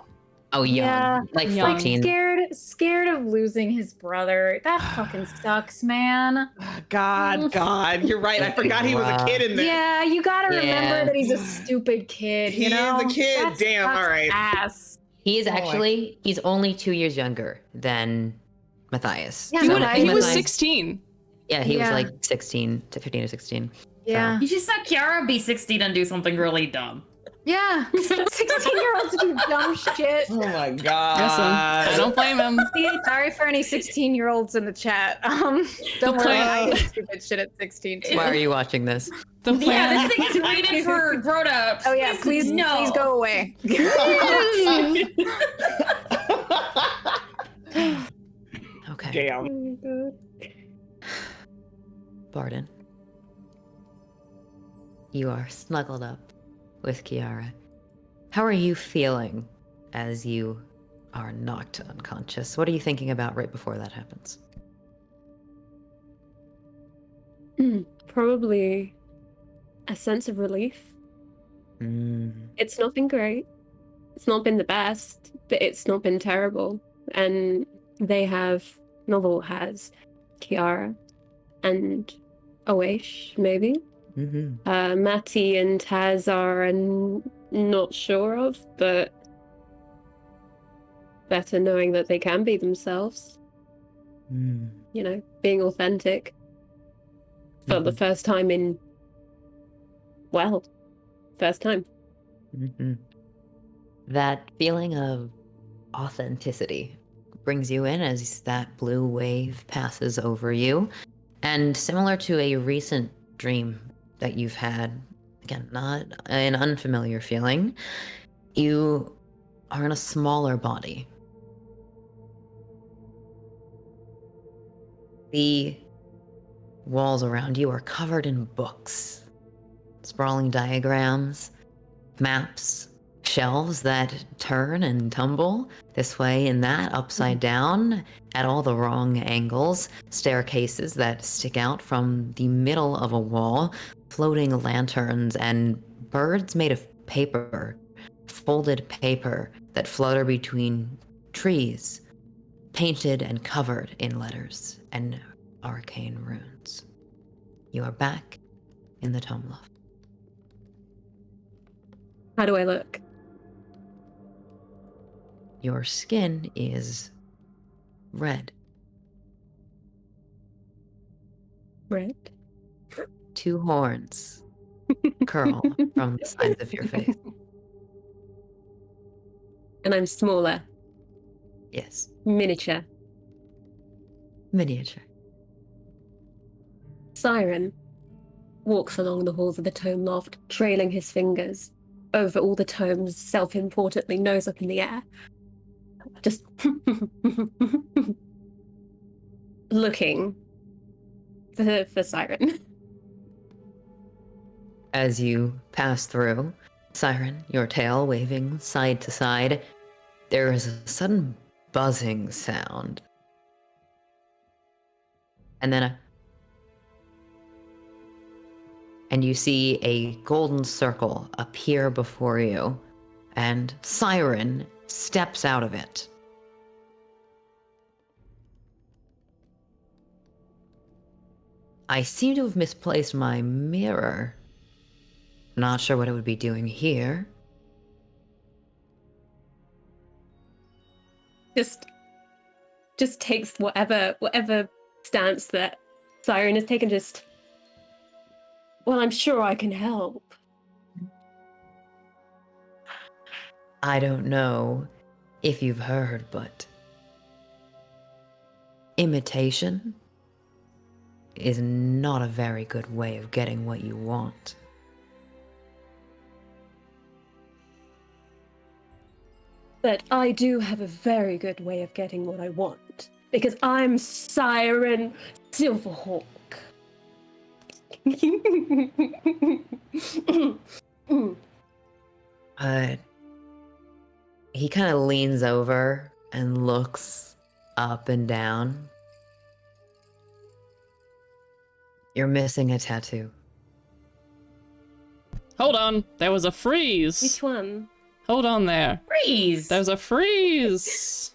Oh, young. Yeah, Like young. 14. scared of losing his brother. That fucking sucks, man. God, you're right. I forgot he was a kid in this. Yeah, you gotta remember Yeah. that he's a stupid kid. He you know? is a kid. That Damn, sucks all right. Ass. He is Oh, actually, he's only 2 years younger than Matthias. Yeah, He, So would, I he was Matthias- 16. Yeah, he was Yeah. like 16 to 15 or 16. Yeah, You just saw Kiara be 16 and do something really dumb. yeah. 16-year-olds do dumb shit. Oh my God. Listen, I don't blame him. Sorry for any 16-year-olds in the chat. Don't worry, I did stupid shit at 16 too. Why are you watching this? The Yeah, plan. this thing is rated for grown-ups. Oh yeah, please go away. Okay. Damn. Barden. You are snuggled up with Kiara. How are you feeling as you are knocked unconscious? What are you thinking about right before that happens? Probably a sense of relief. It's not been great. It's not been the best, but it's not been terrible. And Novel has Kiara and Oesh, maybe. Matty and Taz are not sure of, but better knowing that they can be themselves. You know, being authentic for the first time first time. That feeling of authenticity brings you in as that blue wave passes over you. And similar to a recent dream that you've had, again, not an unfamiliar feeling, you are in a smaller body. The walls around you are covered in books, sprawling diagrams, maps, shelves that turn and tumble this way and that, upside down, at all the wrong angles, staircases that stick out from the middle of a wall, floating lanterns, and birds made of paper, folded paper that flutter between trees, painted and covered in letters and arcane runes. You are back in the Tome Loft. How do I look? Your skin is red. Red? 2 horns curl from the sides of your face. And I'm smaller, Yes, miniature. miniature. Siren walks along the halls of the tome loft, trailing his fingers over all the tomes, self-importantly, nose up in the air. Just looking for Siren. As you pass through, Siren, your tail waving side to side, there is a sudden buzzing sound. And then and you see a golden circle appear before you, and Siren steps out of it. I seem to have misplaced my mirror. Not sure what it would be doing here. just takes whatever stance that Siren has taken. Just, well, I'm sure I can help. I don't know if you've heard, but imitation is not a very good way of getting what you want. But I do have a very good way of getting what I want, because I'm Siren Silverhawk. He kind of leans over and looks up and down. You're missing a tattoo. Hold on, there was a freeze. Which one? Hold on there. Freeze. There's a freeze.